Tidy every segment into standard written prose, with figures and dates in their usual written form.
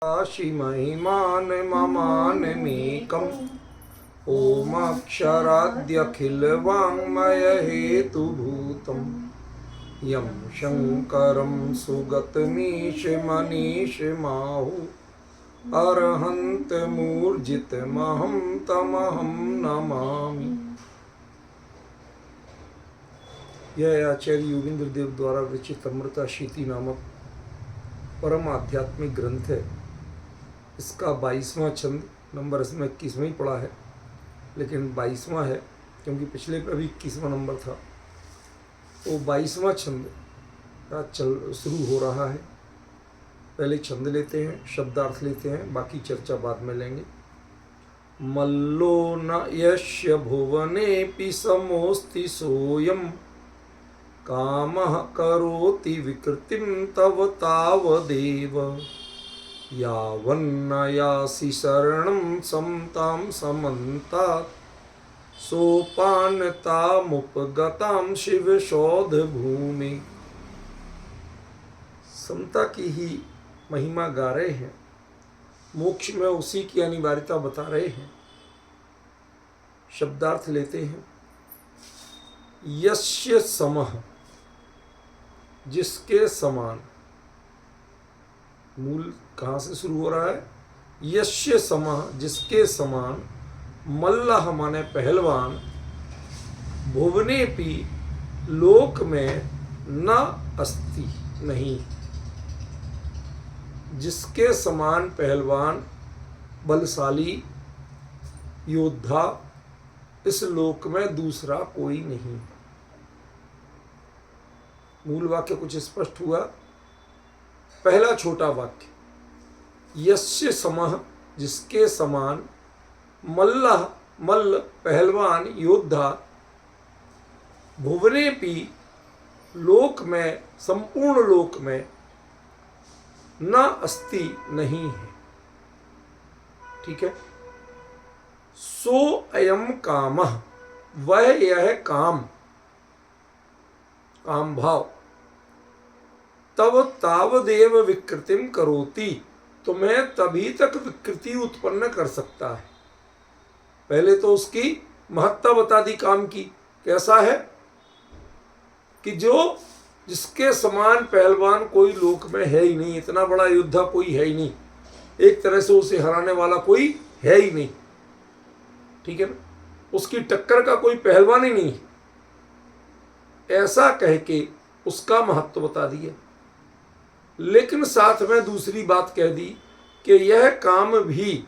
काशी महिमान ममानमेकम् ओमक्षराद्यखिल वाङ्मय हेतुभूतं यं शङ्करं सुगतमीश मनीष माहु अरहन्तमूर्जितमहं तमहं नमामि। यह आचार्य योगेंद्र देव द्वारा रचित अमृताशीति नामक परम आध्यात्मिक ग्रंथ है। इसका 22वां छंद, नंबर इसमें 21वां ही पड़ा है, लेकिन 22वां है क्योंकि पिछले पे भी 21वां नंबर था। तो 22वां छंद का शुरू हो रहा है। पहले छंद लेते हैं, शब्दार्थ लेते हैं, बाकी चर्चा बाद में लेंगे। मल्लो न यस्य भुवनेऽपि समोऽस्ति सोऽयं कामः करोति विकृतिं तव तावदेव यावन्न यासि शरणं समतां समन्तात् सोपानतामुपगतां शिवशोध भूमि। समता की ही महिमा गा रहे हैं, मोक्ष में उसी की अनिवार्यता बता रहे हैं। शब्दार्थ लेते हैं। यस्य समः, जिसके समान। मूल कहाँ से शुरू हो रहा है? यस्य समः, जिसके समान। मल्लह माने पहलवान। भुवनेऽपि, लोक में। न अस्ति, नहीं। जिसके समान पहलवान, बलशाली योद्धा इस लोक में दूसरा कोई नहीं। मूल वाक्य कुछ स्पष्ट हुआ। पहला छोटा वाक्य, यस्य समः, जिसके समान। मल्लः, मल्ल पहलवान योद्धा। भुवनेऽपि, लोक में, संपूर्ण लोक में। न अस्ति, नहीं है। ठीक है। सो अयम कामः, वह यह काम, काम भाव। तब तावदेव विकृतिम करोति, तुम्हें तभी तक विकृति उत्पन्न कर सकता है। पहले तो उसकी महत्ता बता दी काम की। कैसा है कि जिसके समान पहलवान कोई लोक में है ही नहीं, इतना बड़ा योद्धा कोई है ही नहीं, एक तरह से उसे हराने वाला कोई है ही नहीं। ठीक है ना, उसकी टक्कर का कोई पहलवान ही नहीं। ऐसा कह के उसका महत्व बता दिया, लेकिन साथ में दूसरी बात कह दी कि यह काम भी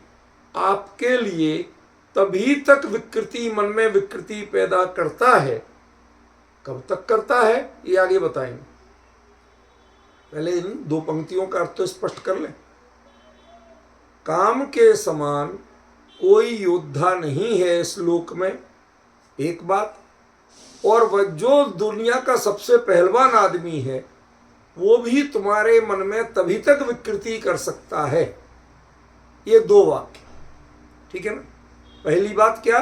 आपके लिए तभी तक विकृति, मन में विकृति पैदा करता है। कब तक करता है ये आगे बताएंगे। पहले इन दो पंक्तियों का अर्थ तो स्पष्ट कर लें। काम के समान कोई योद्धा नहीं है इस लोक में, एक बात। और वह जो दुनिया का सबसे पहलवान आदमी है, वो भी तुम्हारे मन में तभी तक विकृति कर सकता है। ये दो वाक्य। ठीक है ना। पहली बात क्या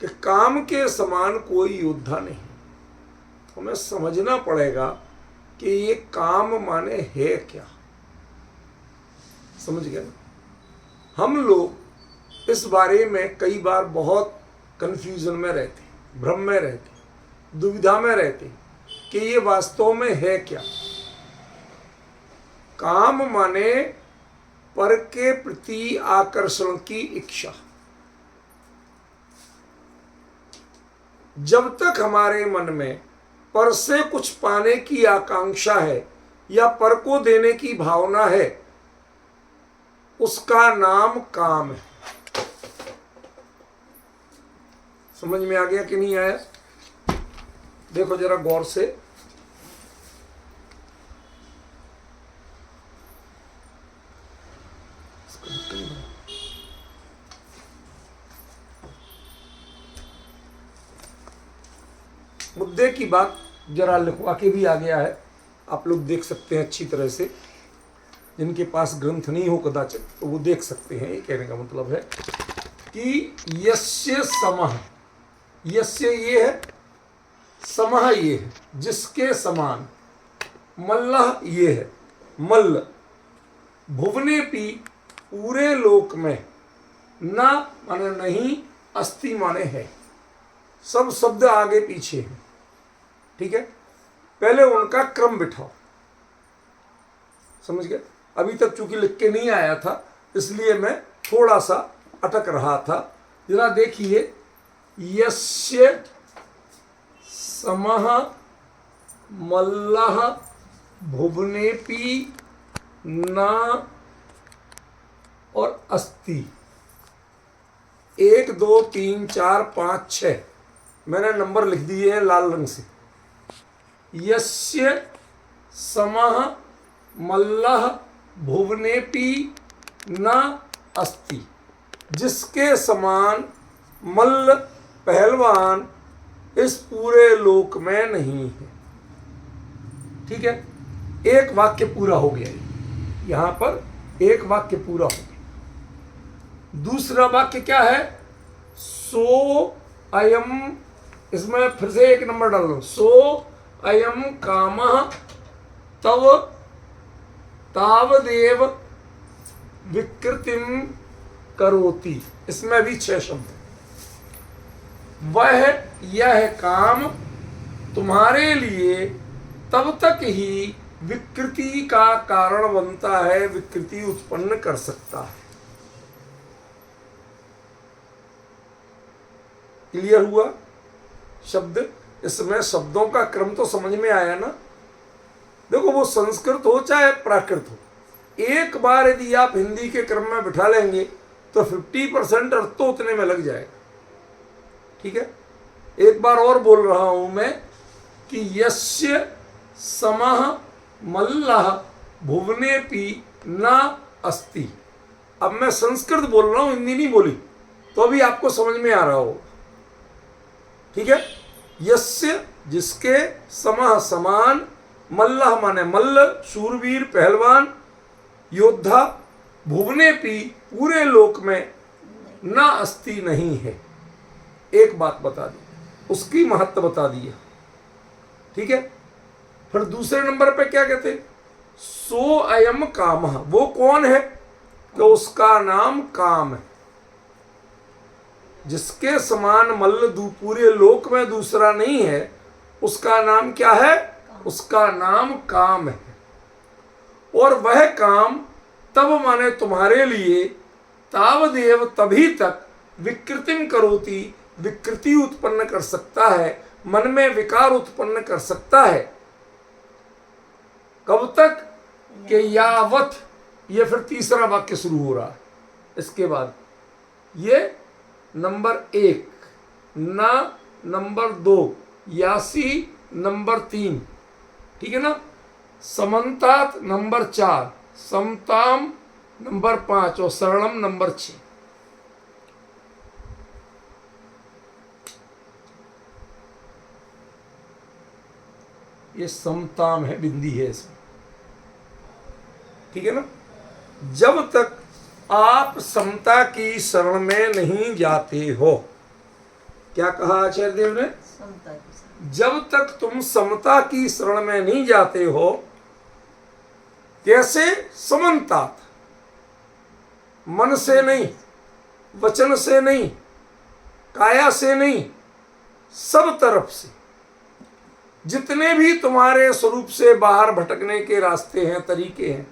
कि काम के समान कोई योद्धा नहीं। तो हमें समझना पड़ेगा कि ये काम माने है क्या। समझ गए ना। हम लोग इस बारे में कई बार बहुत कंफ्यूजन में रहते, भ्रम में रहते, दुविधा में रहते कि ये वास्तव में है क्या। काम माने पर के प्रति आकर्षण की इच्छा। जब तक हमारे मन में पर से कुछ पाने की आकांक्षा है या पर को देने की भावना है, उसका नाम काम है। समझ में आ गया कि नहीं आया? देखो जरा गौर से। मुद्दे की बात जरा लिखवा के भी आ गया है, आप लोग देख सकते हैं अच्छी तरह से। जिनके पास ग्रंथ नहीं हो कदाचित तो वो देख सकते हैं। ये कहने का मतलब है कि यस्य समः, यस्य ये है, समः ये है, जिसके समान। मल्लह ये है, मल्ल भुवनेपि पूरे लोक में, ना माने नहीं, अस्ति माने है। सब शब्द आगे पीछे हैं, ठीक है। पहले उनका क्रम बिठाओ, समझ गए। अभी तक चूंकि लिख के नहीं आया था इसलिए मैं थोड़ा सा अटक रहा था। जरा देखिए, यस्य समः मल्लः भुवनेपि न और अस्ति। 1 2 3 4 5 6 मैंने नंबर लिख दिए हैं लाल रंग से। यस्य समः मल्लः भुवनेपि न अस्ति, जिसके समान मल्ल पहलवान इस पूरे लोक में नहीं है। ठीक है, एक वाक्य पूरा हो गया। यहां पर एक वाक्य पूरा हो गया। दूसरा वाक्य क्या है? सो अयम, इसमें फिर से एक नंबर डाल लो। सो अयम कामः तव तावदेव विकृतिम करोति। इसमें भी 6 शब्द। वह यह काम तुम्हारे लिए तब तक ही विकृति का कारण बनता है, विकृति उत्पन्न कर सकता है। क्लियर हुआ शब्द? इसमें शब्दों का क्रम तो समझ में आया ना। देखो, वो संस्कृत हो चाहे प्राकृत हो, एक बार यदि आप हिंदी के क्रम में बिठा लेंगे तो 50% अर्थ तो उतने में लग जाएगा। ठीक है, एक बार और बोल रहा हूं मैं कि यस्य समः मल्लः भुवनेपि न अस्ति। अब मैं संस्कृत बोल रहा हूं, हिंदी नहीं बोली, तो अभी आपको समझ में आ रहा हो। ठीक है, यस्य जिसके, समः समान, मल्लः माने मल्ल शूरवीर पहलवान योद्धा, भुवनेपि पूरे लोक में, न अस्ति नहीं है। एक बात बता दी, उसकी महत्व बता दी है। ठीक है, फिर दूसरे नंबर पे क्या कहते? सो अयम कामः। वो कौन है? तो उसका नाम काम है। जिसके समान मल्ल पूरे लोक में दूसरा नहीं है, उसका नाम क्या है? उसका नाम काम है। और वह काम तब माने तुम्हारे लिए, तावदेव तभी तक, विकृतिम करोति विकृति उत्पन्न कर सकता है, मन में विकार उत्पन्न कर सकता है। कब तक? कि यावत, ये फिर तीसरा वाक्य शुरू हो रहा है। इसके बाद ये नंबर 1, ना नंबर 2, यासी नंबर 3, ठीक है ना, समन्तात नंबर 4, समताम नंबर 5 और सरलम नंबर 6। ये समताम है, बिंदी है इसमें। ठीक है ना। जब तक आप समता की शरण में नहीं जाते हो, क्या कहा आचार्य देव ने? जब तक तुम समता की शरण में नहीं जाते हो, कैसे? समन्तात, मन से नहीं, वचन से नहीं, काया से नहीं, सब तरफ से जितने भी तुम्हारे स्वरूप से बाहर भटकने के रास्ते हैं, तरीके हैं,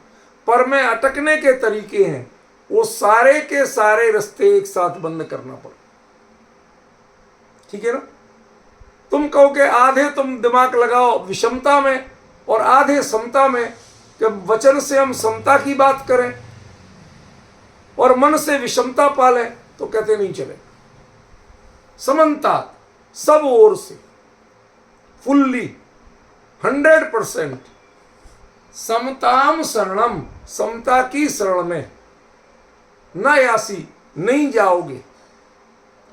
पर में अटकने के तरीके हैं, वो सारे के सारे रास्ते एक साथ बंद करना पड़े। ठीक है ना। तुम कहो कि आधे तुम दिमाग लगाओ विषमता में और आधे समता में, कि वचन से हम समता की बात करें और मन से विषमता पालें, तो कहते नहीं चले। समन्ता, सब ओर से, फुल्ली, 100%, समताम शरणम, समता की शरण में, न यासी, नहीं जाओगे।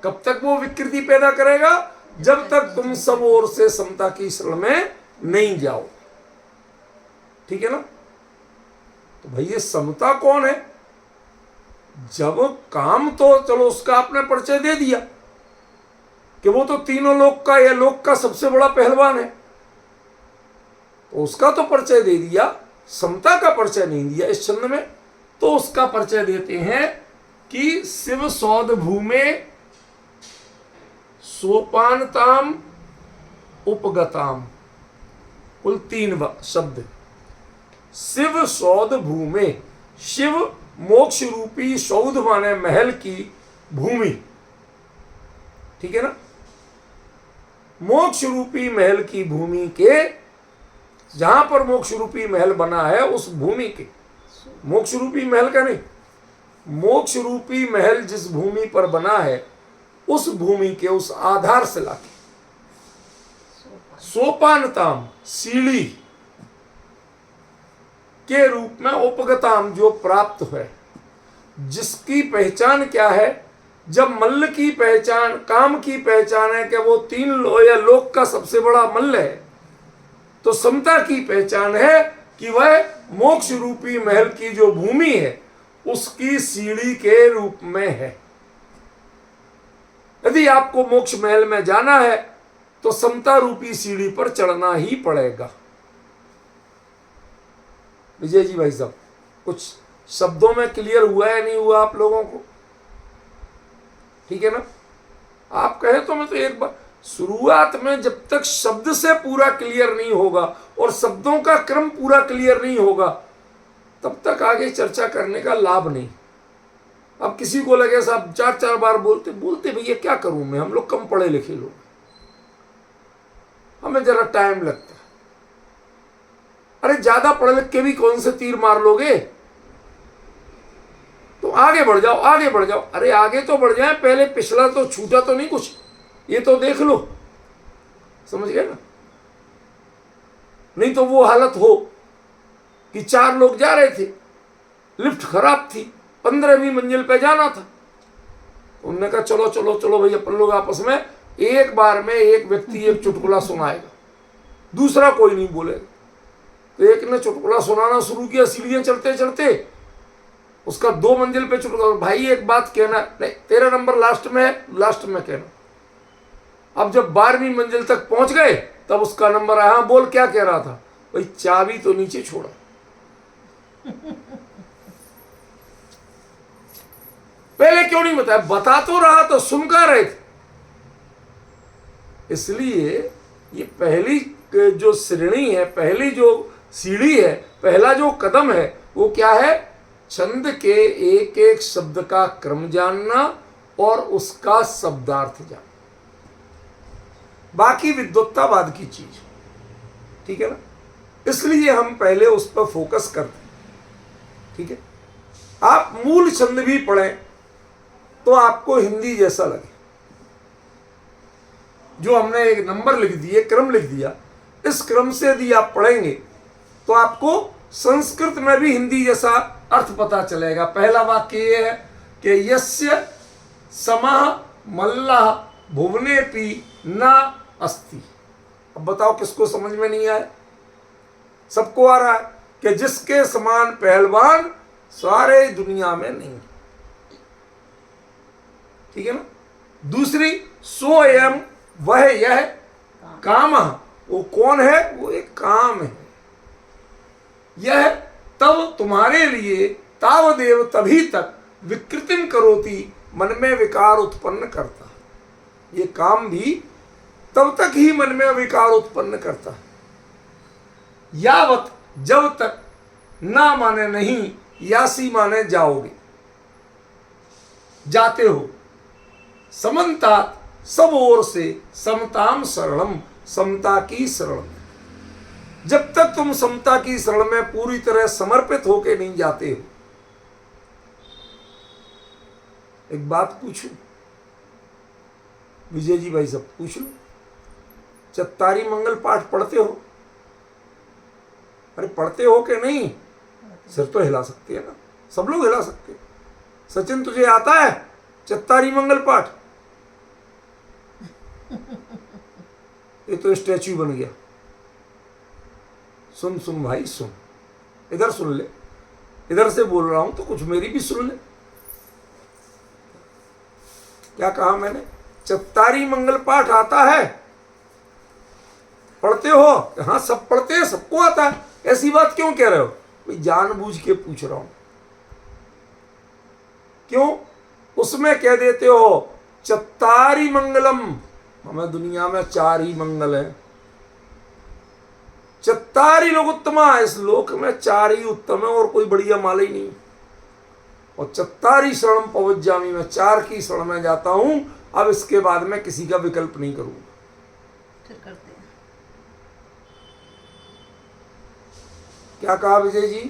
कब तक वो विकृति पैदा करेगा? जब तक तुम सब ओर से समता की शरण में नहीं जाओ। ठीक है ना। तो भाई ये समता कौन है? जब काम, तो चलो उसका आपने परिचय दे दिया कि वो तो तीनों लोक का या लोक का सबसे बड़ा पहलवान है, तो उसका तो परिचय दे दिया, समता का परिचय नहीं दिया इस छंद में। तो उसका परिचय देते हैं कि शिव सौद भूमे सोपानताम उपगताम, कुल 3 शब्द। शिव सौद भूमे, शिव मोक्ष रूपी सौध माने महल की भूमि, ठीक है ना। मोक्ष रूपी महल की भूमि के, जहां पर मोक्ष रूपी महल बना है उस भूमि के, मोक्ष रूपी महल का नहीं, मोक्ष रूपी महल जिस भूमि पर बना है उस भूमि के, उस आधार से लाके सोपानताम, सीढ़ी के रूप में, उपगताम जो प्राप्त है, जिसकी पहचान क्या है। जब मल्ल की पहचान, काम की पहचान है कि वो 3 लोक का सबसे बड़ा मल्ल है, तो समता की पहचान है कि वह मोक्ष रूपी महल की जो भूमि है उसकी सीढ़ी के रूप में है। यदि आपको मोक्ष महल में जाना है तो समता रूपी सीढ़ी पर चढ़ना ही पड़ेगा। विजय जी भाई साहब, कुछ शब्दों में क्लियर हुआ है नहीं हुआ आप लोगों को? ठीक है ना। आप कहें तो मैं तो एक बार, शुरुआत में जब तक शब्द से पूरा क्लियर नहीं होगा और शब्दों का क्रम पूरा क्लियर नहीं होगा तब तक आगे चर्चा करने का लाभ नहीं। अब किसी को लगे साहब 4-4 बार बोलते बोलते भैया क्या करूं मैं, हम लोग कम पढ़े लिखे लोग, हमें जरा टाइम लगता है। अरे ज्यादा पढ़े लिख के भी कौन से तीर मार लोगे, तो आगे बढ़ जाओ, आगे बढ़ जाओ। अरे आगे तो बढ़ जाए, पहले पिछला तो छूटा तो नहीं कुछ, ये तो देख लो, समझ गए ना। नहीं तो वो हालत हो कि 4 लोग जा रहे थे, लिफ्ट खराब थी, 15वीं मंजिल पे जाना था, तो उन्होंने कहा चलो चलो चलो भैया, अपन लोग आपस में एक बार में एक व्यक्ति एक चुटकुला सुनाएगा, दूसरा कोई नहीं बोलेगा। तो एक ने चुटकुला सुनाना शुरू किया, सीढ़ियां चढ़ते चढ़ते, उसका 2 मंजिल पे चुटकुला, भाई एक बात कहना, नहीं तेरा नंबर लास्ट में है, लास्ट में कहना। अब जब 12वीं मंजिल तक पहुंच गए तब उसका नंबर आया, हाँ बोल क्या कह रहा था, भाई चाबी तो नीचे छोड़ा। पहले क्यों नहीं बताया, बता तो रहा तो सुन कर रहे थे। इसलिए ये पहली जो श्रेणी है, पहली जो सीढ़ी है, पहला जो कदम है वो क्या है, छंद के एक एक शब्द का क्रम जानना और उसका शब्दार्थ जानना। बाकी विद्वत्तावाद की चीज, ठीक है ना। इसलिए हम पहले उस पर फोकस करते हैं, ठीक है। आप मूल छंद भी पढ़ें तो आपको हिंदी जैसा लगे। जो हमने एक नंबर लिख दिए, क्रम लिख दिया, इस क्रम से यदि आप पढ़ेंगे तो आपको संस्कृत में भी हिंदी जैसा अर्थ पता चलेगा। पहला वाक्य ये है कि यस्य समः मल्लः भुवनेपि न अस्ति। अब बताओ किसको समझ में नहीं आया? सबको आ रहा है कि जिसके समान पहलवान सारे दुनिया में नहीं, ठीक है ना। दूसरी, सो एवं वह यह काम, वो कौन है, वो एक काम है। यह तब तुम्हारे लिए तावदेव तभी तक विकृतिम करोति, मन में विकार उत्पन्न करता है। ये काम भी तब तक ही मन में विकार उत्पन्न करता है। यावत, जब तक, ना माने नहीं, यासी माने जाओगे, जाते हो, समन्ता सब ओर से, समताम शरणम, समता की शरण। जब तक तुम समता की शरण में पूरी तरह समर्पित होके नहीं जाते हो। एक बात पूछूं विजय जी भाई, सब पूछ लो, चत्तारी मंगल पाठ पढ़ते हो? अरे पढ़ते हो कि नहीं? सिर तो हिला सकते हैं ना, सब लोग हिला सकते हैं। सचिन तुझे आता है चत्तारी मंगल पाठ? ये तो स्टैच्यू बन गया। सुन सुन भाई सुन, इधर सुन ले, इधर से बोल रहा हूं तो कुछ मेरी भी सुन ले। क्या कहा मैंने? चत्तारी मंगल पाठ आता है? पढ़ते हो? हाँ सब पढ़ते हैं, सबको आता है। ऐसी बात क्यों कह रहे हो? भाई जानबूझ के पूछ रहा हूं। क्यों? उसमें कह देते हो चत्तारी मंगलम, हमें दुनिया में 4 ही मंगल है। चत्तारी लोक उत्तमा, इस लोक में 4 ही उत्तम है और कोई बढ़िया माल ही नहीं। और चत्तारी शरणम पवज्जामि, मैं 4 की शरण में जाता हूं, अब इसके बाद मैं किसी का विकल्प नहीं करूंगा। फिर करते हैं। क्या कहा विजय जी?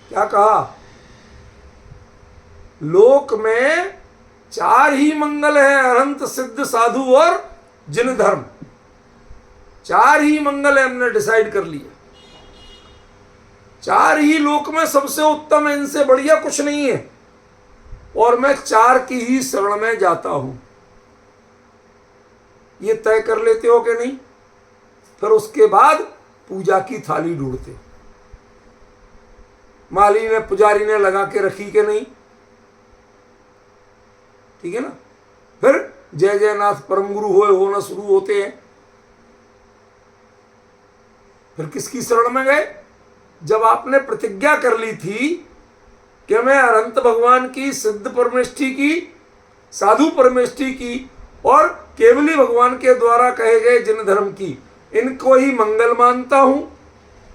क्या कहा? लोक में 4 ही मंगल है, अनंत सिद्ध साधु और जिन धर्म। 4 ही मंगल है, हमने डिसाइड कर लिया। 4 ही लोक में सबसे उत्तम है, इनसे बढ़िया कुछ नहीं है, और मैं 4 की ही शरण में जाता हूं। ये तय कर लेते हो कि नहीं? फिर उसके बाद पूजा की थाली ढूंढते, माली ने पुजारी ने लगा के रखी कि नहीं? ठीक है ना? फिर जय जयनाथ परम गुरु होना शुरू होते हैं। फिर किसकी शरण में गए? जब आपने प्रतिज्ञा कर ली थी कि मैं अनंत भगवान की, सिद्ध परमेष्ठी की, साधु परमेष्ठी की और केवली भगवान के द्वारा कहे गए जिन धर्म की, इनको ही मंगल मानता हूं,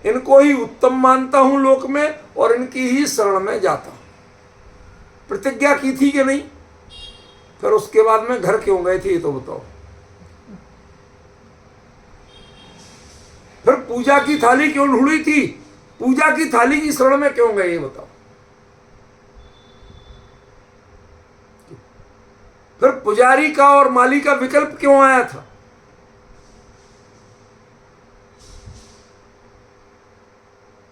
इनको ही उत्तम मानता हूं लोक में, और इनकी ही शरण में जाता हूं। प्रतिज्ञा की थी कि नहीं? फिर उसके बाद में घर क्यों गए थे ये तो बताओ। फिर पूजा की थाली क्यों ढूंढी थी? पूजा की थाली की शरण में क्यों गए ये बताओ। फिर पुजारी का और माली का विकल्प क्यों आया था?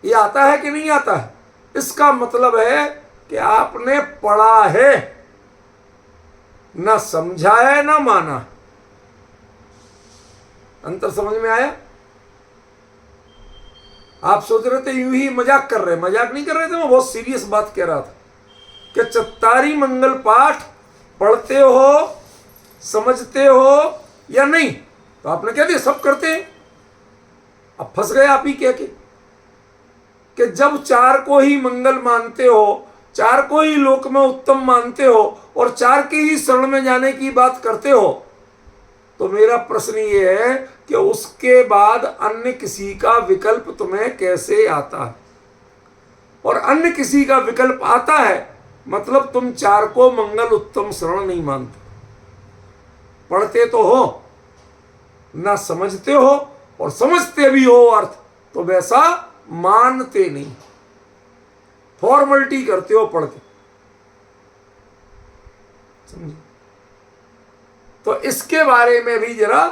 ये आता है कि नहीं आता है? इसका मतलब है कि आपने पढ़ा है, ना समझा है ना माना। अंतर समझ में आया? आप सोच रहे थे यूं ही मजाक कर रहे, मजाक नहीं कर रहे थे, मैं बहुत सीरियस बात कह रहा था कि चत्तारी मंगल पाठ पढ़ते हो, समझते हो या नहीं? तो आपने कह दिया सब करते हैं। अब फंस गए आप ही कह के कि जब 4 को ही मंगल मानते हो, 4 को ही लोक में उत्तम मानते हो और 4 के ही शरण में जाने की बात करते हो, तो मेरा प्रश्न ये है कि उसके बाद अन्य किसी का विकल्प तुम्हें कैसे आता है? और अन्य किसी का विकल्प आता है मतलब तुम 4 को मंगल उत्तम शरण नहीं मानते। पढ़ते तो हो, ना समझते हो, और समझते भी हो अर्थ तो वैसा मानते नहीं, फॉर्मेलिटी करते हो पढ़ के। समझे? तो इसके बारे में भी जरा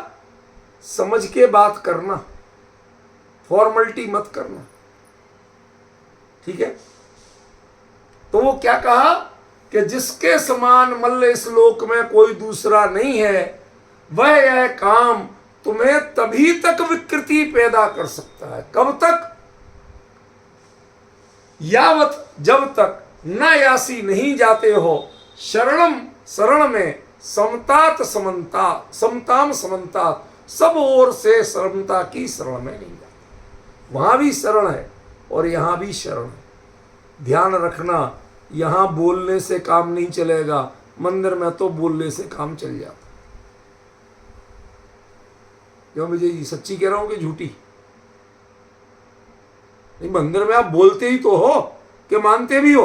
समझ के बात करना, फॉर्मेलिटी मत करना, ठीक है? तो वो क्या कहा कि जिसके समान मल्ल इस लोक में कोई दूसरा नहीं है, वह यह काम तुम्हें तभी तक विकृति पैदा कर सकता है। कब तक? यावत, जब तक न यासी नहीं जाते हो शरणम, शरण में समतात समन्ता, समताम समन्तात, सब ओर से समता की शरण में नहीं जाते। वहां भी शरण है और यहां भी शरण है। ध्यान रखना, यहां बोलने से काम नहीं चलेगा, मंदिर में तो बोलने से काम चल जाता। क्यों विजय जी, सच्ची कह रहा हूं कि झूठी? नहीं, मंदिर में आप बोलते ही तो हो कि मानते भी हो।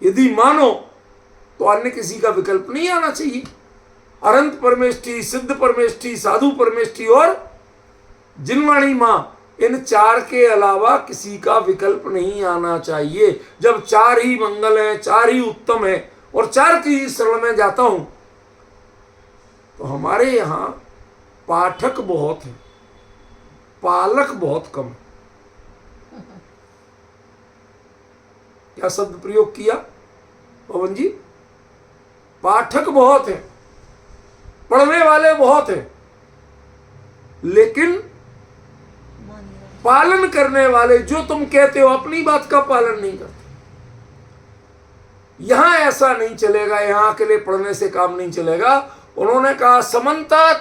यदि मानो तो अन्य किसी का विकल्प नहीं आना चाहिए। अनंत परमेष्ठी, सिद्ध परमेष्ठी, साधु परमेष्ठी और जिनवाणी मां, इन 4 के अलावा किसी का विकल्प नहीं आना चाहिए। जब 4 ही मंगल है, 4 ही उत्तम है और 4 की ही शरण में जाता हूं, तो हमारे यहां पाठक बहुत है, पालक बहुत कम। क्या शब्द प्रयोग किया पवन जी? पाठक बहुत है, पढ़ने वाले बहुत है, लेकिन पालन करने वाले, जो तुम कहते हो अपनी बात का पालन नहीं करते। यहां ऐसा नहीं चलेगा, यहां अकेले पढ़ने से काम नहीं चलेगा। उन्होंने कहा समन्ता,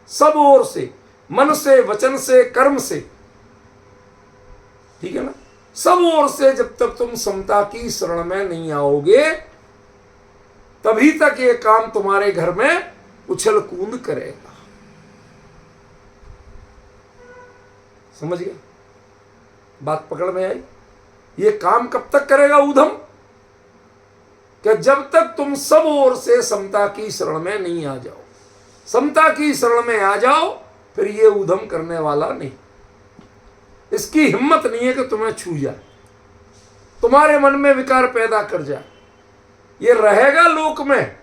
सब ओर से, मन से, वचन से, कर्म से, ठीक है ना? सब ओर से जब तक तुम समता की शरण में नहीं आओगे तभी तक ये काम तुम्हारे घर में उछल कूद करेगा। समझ गए? बात पकड़ में आई? ये काम कब तक करेगा ऊधम? कि जब तक तुम सब ओर से समता की शरण में नहीं आ जाओ। समता की शरण में आ जाओ फिर ये ऊधम करने वाला नहीं। इसकी हिम्मत नहीं है कि तुम्हें छू जाए, तुम्हारे मन में विकार पैदा कर जाए। ये रहेगा लोक में,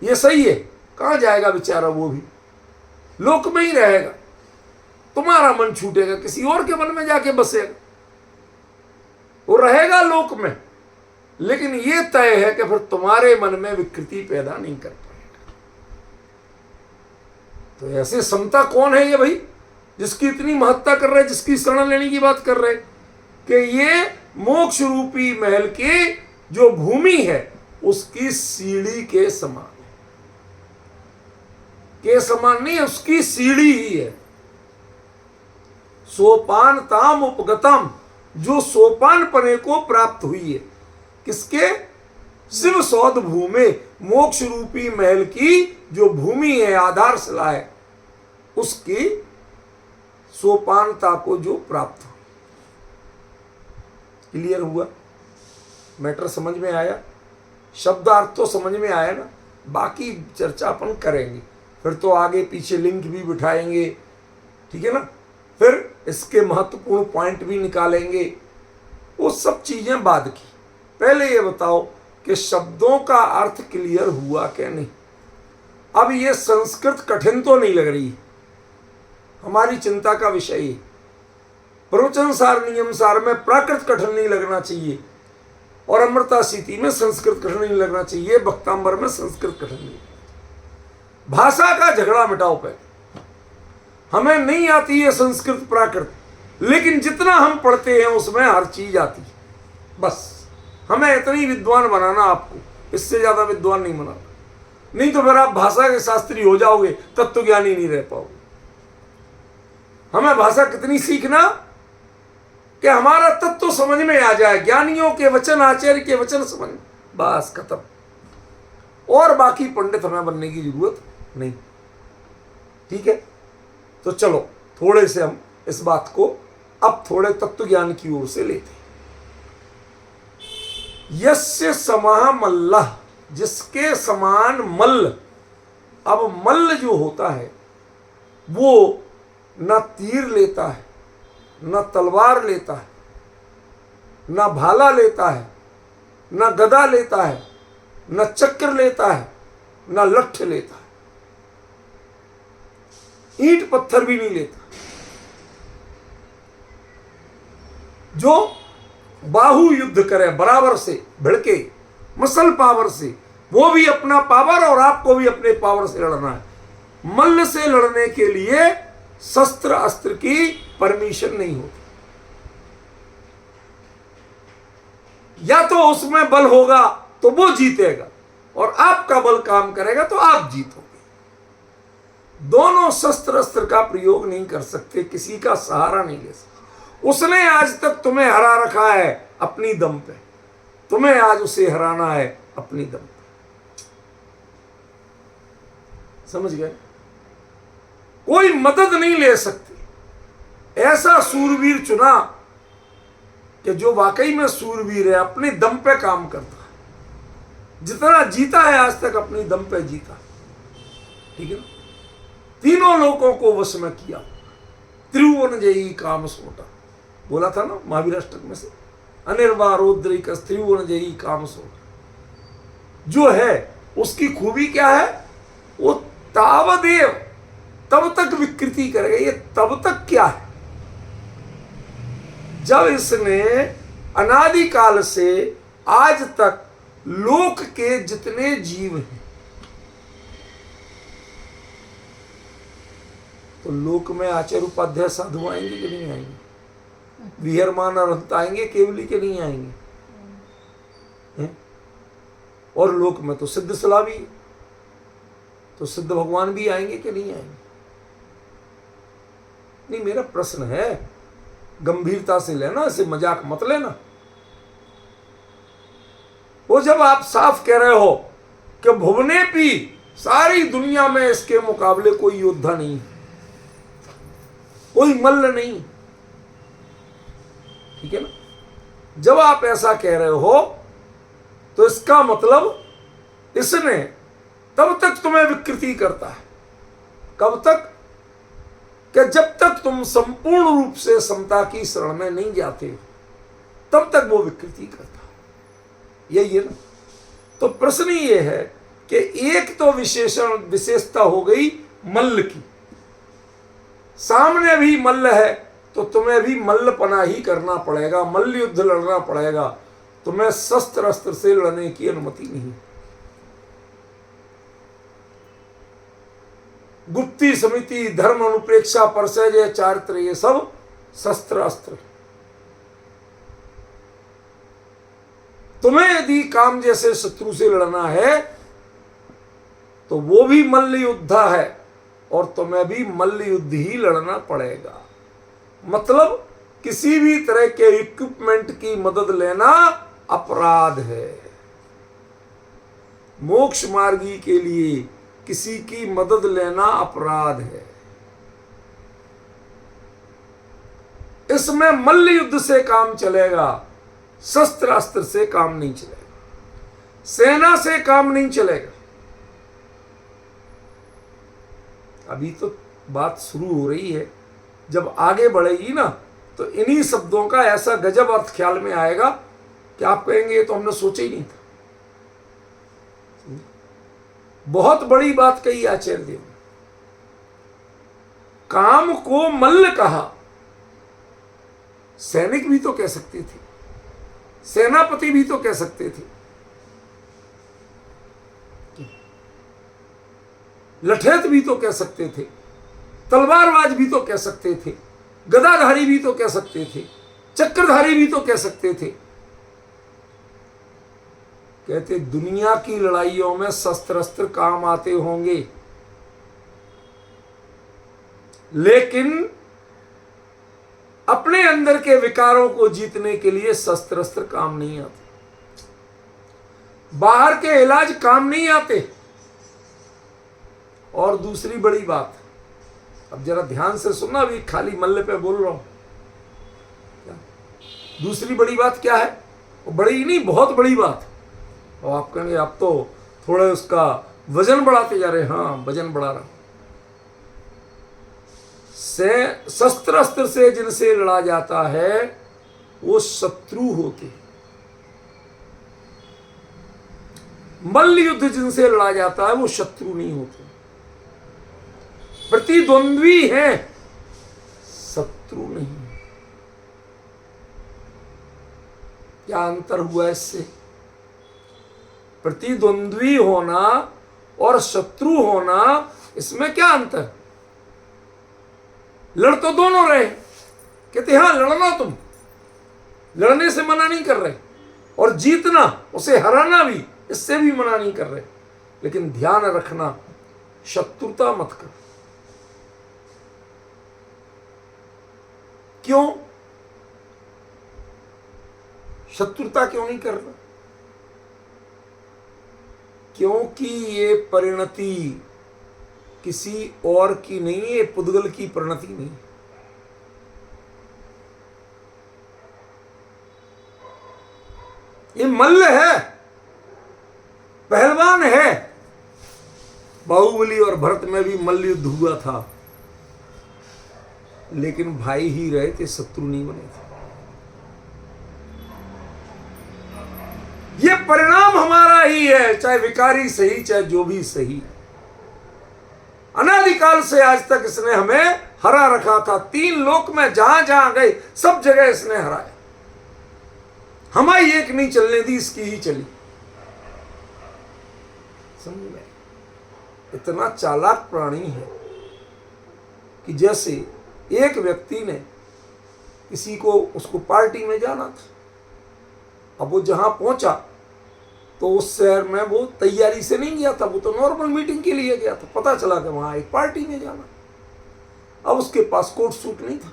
ये सही है, कहां जाएगा बेचारा, वो भी लोक में ही रहेगा। तुम्हारा मन छूटेगा, किसी और के मन में जाके बसेगा। वो रहेगा लोक में, लेकिन ये तय है कि फिर तुम्हारे मन में विकृति पैदा नहीं कर पाएगा। तो ऐसे समता कौन है ये भाई, जिसकी इतनी महत्ता कर रहे, जिसकी शरण लेने की बात कर रहे कि ये मोक्ष रूपी महल की जो भूमि है उसकी सीढ़ी के समान है। के समान नहीं है, उसकी सीढ़ी ही है। सोपान ताम उपगतम, जो सोपान पने को प्राप्त हुई है। किसके? शिव सौध भूमि, मोक्ष रूपी महल की जो भूमि है, आधारशिला है, उसकी सोपानता को जो प्राप्त हुई। क्लियर हुआ? मैटर समझ में आया? शब्दार्थ तो समझ में आया ना? बाकी चर्चा अपन करेंगे, फिर तो आगे पीछे लिंक भी बिठाएंगे, ठीक है ना? फिर इसके महत्वपूर्ण पॉइंट भी निकालेंगे, वो सब चीजें बाद की। पहले ये बताओ कि शब्दों का अर्थ क्लियर हुआ क्या नहीं? अब ये संस्कृत कठिन तो नहीं लग रही, हमारी चिंता का विषय है। प्रवचन सार नियम सार में प्राकृत कठिन नहीं लगना चाहिए, और अमृता सीति में संस्कृत कठिन नहीं लगना चाहिए, भक्तांबर में संस्कृत कठिन नहीं। भाषा का झगड़ा मिटाओ पहले। हमें नहीं आती है संस्कृत प्राकृत, लेकिन जितना हम पढ़ते हैं उसमें हर चीज आती है। बस हमें इतनी विद्वान बनाना, आपको इससे ज्यादा विद्वान नहीं बनाना। नहीं तो फिर आप भाषा के शास्त्री हो जाओगे, तत्वज्ञानी नहीं रह पाओगे। हमें भाषा कितनी सीखना कि हमारा तत्व समझ में आ जाए, ज्ञानियों के वचन, आचार्य के वचन समझ, बस खत्म। और बाकी पंडित हमें बनने की जरूरत नहीं। ठीक है? तो चलो थोड़े से हम इस बात को अब थोड़े तत्व ज्ञान की ओर से लेते हैं। यस्य समः मल्लः, जिसके समान मल्ल। अब मल्ल जो होता है वो न तीर लेता है, न तलवार लेता है, न भाला लेता है, न गदा लेता है, न चक्र लेता है, न लठ लेता है, ईंट पत्थर भी नहीं लेता। जो बाहु युद्ध करे बराबर से, भिड़के मसल पावर से, वो भी अपना पावर और आपको भी अपने पावर से लड़ना है। मल्ल से लड़ने के लिए शस्त्र अस्त्र की परमिशन नहीं होती। या तो उसमें बल होगा तो वो जीतेगा, और आपका बल काम करेगा तो आप जीतोगे। दोनों शस्त्र अस्त्र का प्रयोग नहीं कर सकते, किसी का सहारा नहीं ले सकते। उसने आज तक तुम्हें हरा रखा है अपनी दम पे, तुम्हें आज उसे हराना है अपनी दम पे। समझ गए? कोई मदद नहीं ले सकती। ऐसा सूरवीर चुना कि जो वाकई में सूरवीर है, अपने दम पे काम करता है। जितना जीता है आज तक अपनी दम पे जीता। ठीक है ना? तीनों लोगों को वश में किया। त्रिभुवन जयी काम सोटा, बोला था ना महावीर अष्टक में से, अनिर्वारोद्रिक त्रिभुवन जयी काम सोटा। जो है उसकी खूबी क्या है? वो तावदेव, तब तक विकृति करेगा। ये तब तक क्या है? जब इसने अनादिकाल से आज तक लोक के जितने जीव हैं, तो लोक में आचार्य उपाध्याय साधु आएंगे कि नहीं आएंगे? विहरमान अरहंत आएंगे केवली के नहीं आएंगे? हैं? और लोक में तो सिद्ध सलावी, तो सिद्ध भगवान भी आएंगे कि नहीं आएंगे? नहीं, मेरा प्रश्न है, गंभीरता से लेना, इसे मजाक मत लेना। वो जब आप साफ कह रहे हो कि भुवने पी, सारी दुनिया में इसके मुकाबले कोई योद्धा नहीं, कोई मल्ल नहीं, ठीक है ना। जब आप ऐसा कह रहे हो तो इसका मतलब इसने तब तक तुम्हें विकृति करता है, कब तक, कि जब तक तुम संपूर्ण रूप से समता की शरण में नहीं जाते हो, तब तक वो विकृति करता है। यही है ना। तो प्रश्न ये है कि एक तो विशेषता हो गई मल्ल की, सामने भी मल्ल है तो तुम्हें भी मल्लपना ही करना पड़ेगा, मल्ल युद्ध लड़ना पड़ेगा, तुम्हें शस्त्र अस्त्र से लड़ने की अनुमति नहीं। गुप्ती समिति, धर्म अनुप्रेक्षा, परसय, चारित्र, ये सब शस्त्र अस्त्र। तुम्हें यदि काम जैसे शत्रु से लड़ना है तो वो भी मल्ल युद्ध है और तुम्हें भी मल्ल युद्ध ही लड़ना पड़ेगा। मतलब किसी भी तरह के इक्विपमेंट की मदद लेना अपराध है। मोक्ष मार्गी के लिए किसी की मदद लेना अपराध है। इसमें मल्ल युद्ध से काम चलेगा, शस्त्र अस्त्र से काम नहीं चलेगा, सेना से काम नहीं चलेगा। अभी तो बात शुरू हो रही है, जब आगे बढ़ेगी ना तो इन्हीं शब्दों का ऐसा गजब अर्थ ख्याल में आएगा कि आप कहेंगे ये तो हमने सोचा ही नहीं था। बहुत बड़ी बात कही आचार्य देव ने। काम को मल्ल कहा, सैनिक भी तो कह सकते थे, सेनापति भी तो कह सकते थे, लठेत भी तो कह सकते थे, तलवारबाज भी तो कह सकते थे, गदाधारी भी तो कह सकते थे, चक्रधारी भी तो कह सकते थे। कहते दुनिया की लड़ाइयों में शस्त्र अस्त्र काम आते होंगे, लेकिन अपने अंदर के विकारों को जीतने के लिए शस्त्र अस्त्र काम नहीं आते, बाहर के इलाज काम नहीं आते। और दूसरी बड़ी बात, अब जरा ध्यान से सुनना, अभी खाली मल्ल पे बोल रहा हूं। दूसरी बड़ी बात क्या है? वो बड़ी ही नहीं, बहुत बड़ी बात। और आप कहेंगे आप तो थोड़ा उसका वजन बढ़ाते जा रहे हैं। हाँ, वजन बढ़ा रहा। शस्त्र अस्त्र से जिनसे लड़ा जाता है वो शत्रु होते हैं। मल्ल युद्ध जिनसे लड़ा जाता है वो शत्रु नहीं होते, प्रतिद्वंद्वी हैं, शत्रु नहीं। क्या अंतर हुआ इससे? प्रतिद्वंद्वी होना और शत्रु होना, इसमें क्या अंतर? लड़ तो दोनों रहे, कहते हाँ लड़ना, तुम लड़ने से मना नहीं कर रहे, और जीतना, उसे हराना भी, इससे भी मना नहीं कर रहे। लेकिन ध्यान रखना, शत्रुता मत कर। क्यों शत्रुता क्यों नहीं कर रहा? क्योंकि ये परिणति किसी और की नहीं है, पुद्गल की परिणति नहीं। ये मल्ल है, पहलवान है। बाहुबली और भरत में भी मल्ल युद्ध हुआ था, लेकिन भाई ही रहे थे, शत्रु नहीं बने थे। ये परिणाम हमारा ही है, चाहे विकारी सही, चाहे जो भी सही। अनादिकाल से आज तक इसने हमें हरा रखा था। 3 लोक में जहां जहां गए, सब जगह इसने हराया। हमारी एक नहीं चलने दी, इसकी ही चली। समझ में? इतना चालाक प्राणी है कि जैसे एक व्यक्ति ने किसी को, उसको पार्टी में जाना था, अब वो जहां पहुंचा तो उस शहर में वो तैयारी से नहीं गया था, वो तो नॉर्मल मीटिंग के लिए गया था। पता चला कि वहां एक पार्टी में जाना। अब उसके पास कोट सूट नहीं था,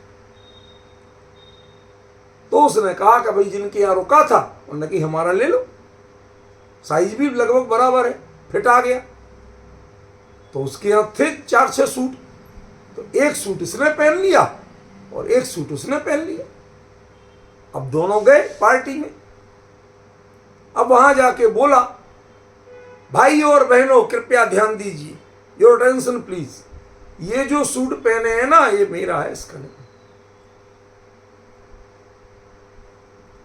तो उसने कहा कि भाई जिनके यहाँ रुका था उन्होंने कि हमारा ले लो, साइज भी लगभग बराबर है, फिट आ गया। तो उसके यहाँ थे 4-6 सूट, तो एक सूट इसने पहन लिया और एक सूट उसने पहन लिया। अब दोनों गए पार्टी में। अब वहां जाके बोला, भाई और बहनों कृपया ध्यान दीजिए, योर अटेंशन प्लीज, ये जो सूट पहने हैं ना ये मेरा है, इसका नहीं।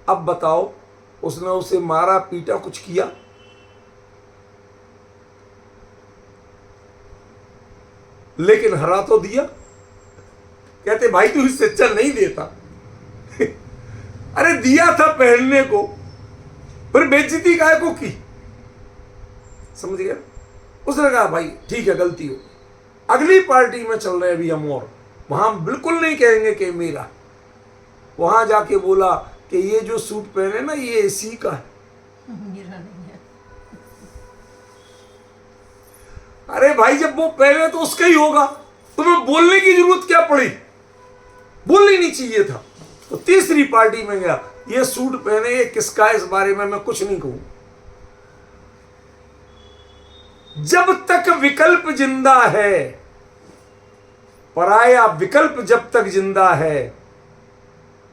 अब बताओ, उसने उसे मारा पीटा कुछ किया? लेकिन हरा तो दिया। कहते भाई तू इससे चल नहीं देता। अरे दिया था पहनने को, फिर बेइज्जती काहे को की? समझ गया? उसने कहा भाई ठीक है गलती हो, अगली पार्टी में चल रहे हैं अभी हम, और वहां बिल्कुल नहीं कहेंगे कि मेरा। वहां जाके बोला कि ये जो सूट पहने ना ये इसी का है। मेरा नहीं है। अरे भाई जब वो पहने तो उसका ही होगा, तुम्हें बोलने की जरूरत क्या पड़ी? बोलनी नहीं चाहिए था। तो तीसरी पार्टी में गया, ये सूट पहने ये किसका है इस बारे में मैं कुछ नहीं कहूं। जब तक विकल्प जिंदा है, पराया विकल्प जब तक जिंदा है,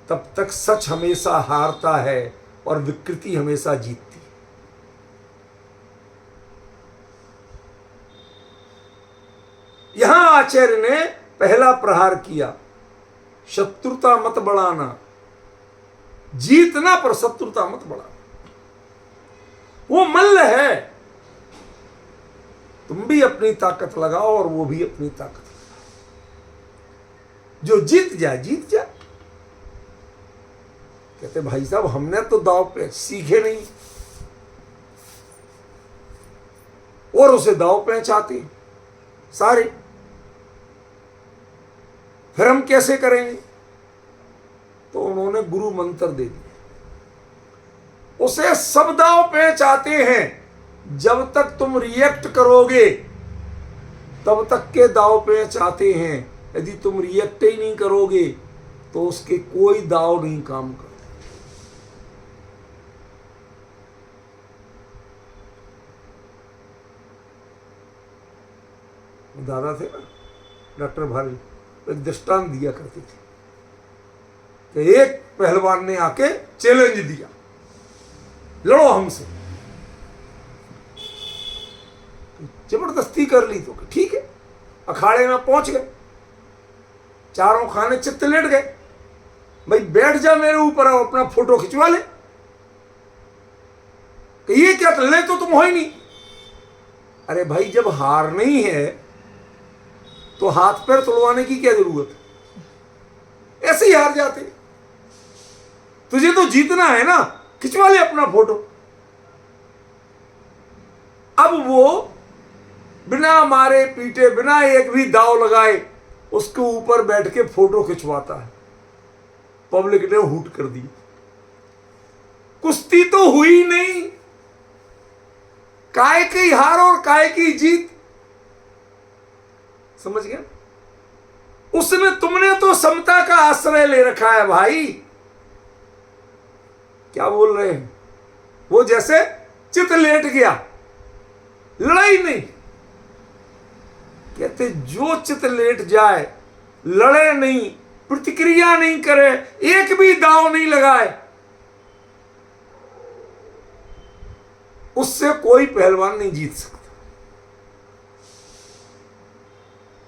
तब तक सच हमेशा हारता है और विकृति हमेशा जीतती है। यहां आचार्य ने पहला प्रहार किया, शत्रुता मत बढ़ाना, जीतना पर शत्रुता मत बढ़ाना। वो मल्ल है, तुम भी अपनी ताकत लगाओ और वो भी अपनी ताकत लगाओ। जो जीत जाए जीत जाए। कहते भाई साहब हमने तो दाव पे सीखे नहीं और उसे दाव पहचाते हैं सारे, फिर हम कैसे करेंगे? तो उन्होंने गुरु मंत्र दे दिया। उसे सब दाव पहचाते हैं, जब तक तुम रिएक्ट करोगे तब तक के दाव पहचाते हैं। यदि तुम रिएक्ट ही नहीं करोगे तो उसके कोई दाव नहीं काम करते। दादा थे ना डॉक्टर भारी, एक दृष्टांत दिया करते थे कि एक पहलवान ने आके चैलेंज दिया, लड़ो हमसे। जबरदस्ती कर ली तो ठीक है, अखाड़े में पहुंच गए, चारों खाने चित्त लेट गए, भाई बैठ जा मेरे ऊपर और अपना फोटो खिंचवा ले। कि ये क्या ले तो तुम हो ही नहीं। अरे भाई जब हार नहीं है तो हाथ पैर तोड़वाने की क्या जरूरत है? ऐसे ही हार जाते। तुझे तो जीतना है ना, खिंचवा ले अपना फोटो। अब वो बिना मारे पीटे, बिना एक भी दाव लगाए उसके ऊपर बैठ के फोटो खिंचवाता है। पब्लिक ने हूट कर दी। कुश्ती तो हुई नहीं, काय की हार और काय की जीत। समझ गया? उसने, तुमने तो समता का आश्रय ले रखा है भाई। क्या बोल रहे हैं? वो जैसे चित लेट गया, लड़ाई नहीं। कहते जो चित लेट जाए, लड़े नहीं, प्रतिक्रिया नहीं करे, एक भी दांव नहीं लगाए, उससे कोई पहलवान नहीं जीत सकता।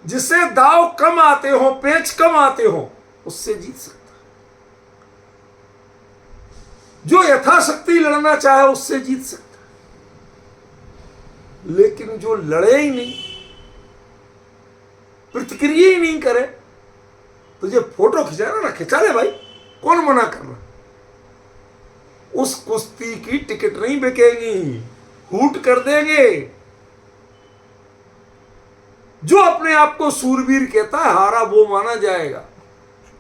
जिससे दांव कम आते हो, पेच कम आते हो, उससे जीत सकता। जो यथाशक्ति लड़ना चाहे उससे जीत सकता। लेकिन जो लड़े ही नहीं, प्रतिक्रिया ही नहीं करे, तुझे फोटो खिंचाना ना खिंचा ले भाई, कौन मना कर रहा? उस कुश्ती की टिकट नहीं बिकेगी, हूट कर देंगे। जो अपने आप को सूरवीर कहता है हारा वो माना जाएगा,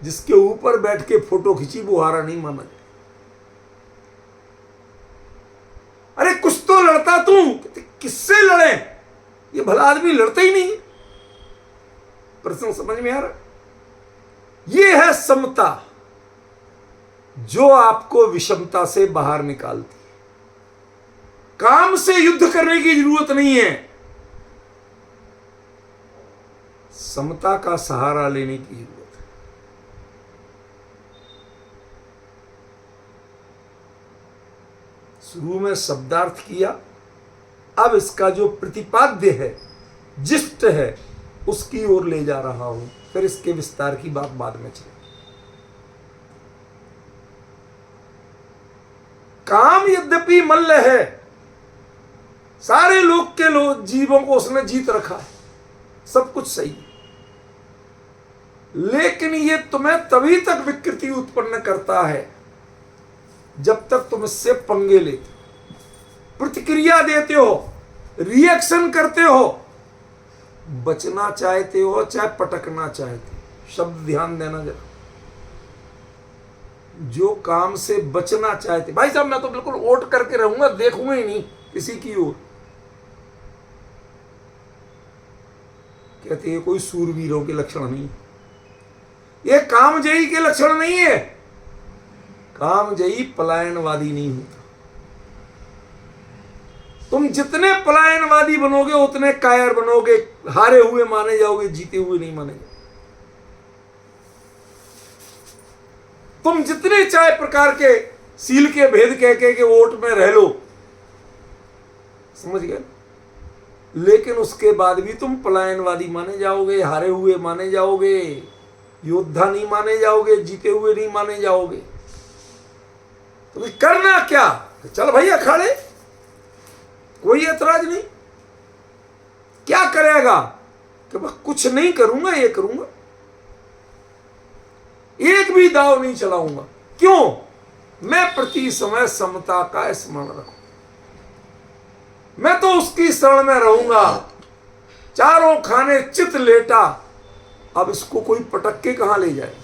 जिसके ऊपर बैठ के फोटो खींची वो हारा नहीं माना जाएगा। अरे कुछ तो लड़ता तू, किससे लड़े? ये भला आदमी लड़ता ही नहीं। प्रश्न समझ में आ रहा? ये है समता। जो आपको विषमता से बाहर निकालती है। काम से युद्ध करने की जरूरत नहीं है, समता का सहारा लेने की जरूरत है। शुरू में शब्दार्थ किया, अब इसका जो प्रतिपाद्य है, जिष्ट है, उसकी ओर ले जा रहा हूं। फिर इसके विस्तार की बात बाद में चलेगी। काम यद्यपि मल्ल है, सारे लोग के जीवों को उसने जीत रखा है, सब कुछ सही है, लेकिन ये तुम्हें तभी तक विकृति उत्पन्न करता है जब तक तुम इससे पंगे लेते हो, प्रतिक्रिया देते हो, रिएक्शन करते हो, बचना चाहते हो चाहे पटकना चाहते हो। शब्द ध्यान देना जरा। जो काम से बचना चाहते, भाई साहब मैं तो बिल्कुल ओट करके रहूंगा, देखूंगा ही नहीं किसी की ओर, कहते हैं कोई सूरवीरों के लक्षण नहीं, ये कामजयी के लक्षण नहीं है। कामजयी पलायनवादी नहीं होता। तुम जितने पलायनवादी बनोगे उतने कायर बनोगे, हारे हुए माने जाओगे, जीते हुए नहीं माने जाओगे। तुम जितने चाहे प्रकार के सील के भेद कह के वोट में रह लो, समझ गए, लेकिन उसके बाद भी तुम पलायनवादी माने जाओगे, हारे हुए माने जाओगे, योद्धा नहीं माने जाओगे, जीते हुए नहीं माने जाओगे। तो करना क्या? चल भाई अखाड़े, कोई ऐतराज नहीं। क्या करेगा कि मैं कुछ नहीं करूंगा, ये करूंगा, एक भी दाव नहीं चलाऊंगा। क्यों? मैं प्रति समय समता का स्मरण रखूं, मैं तो उसकी शरण में रहूंगा। चारों खाने चित लेटा, अब इसको कोई पटक के कहां ले जाए?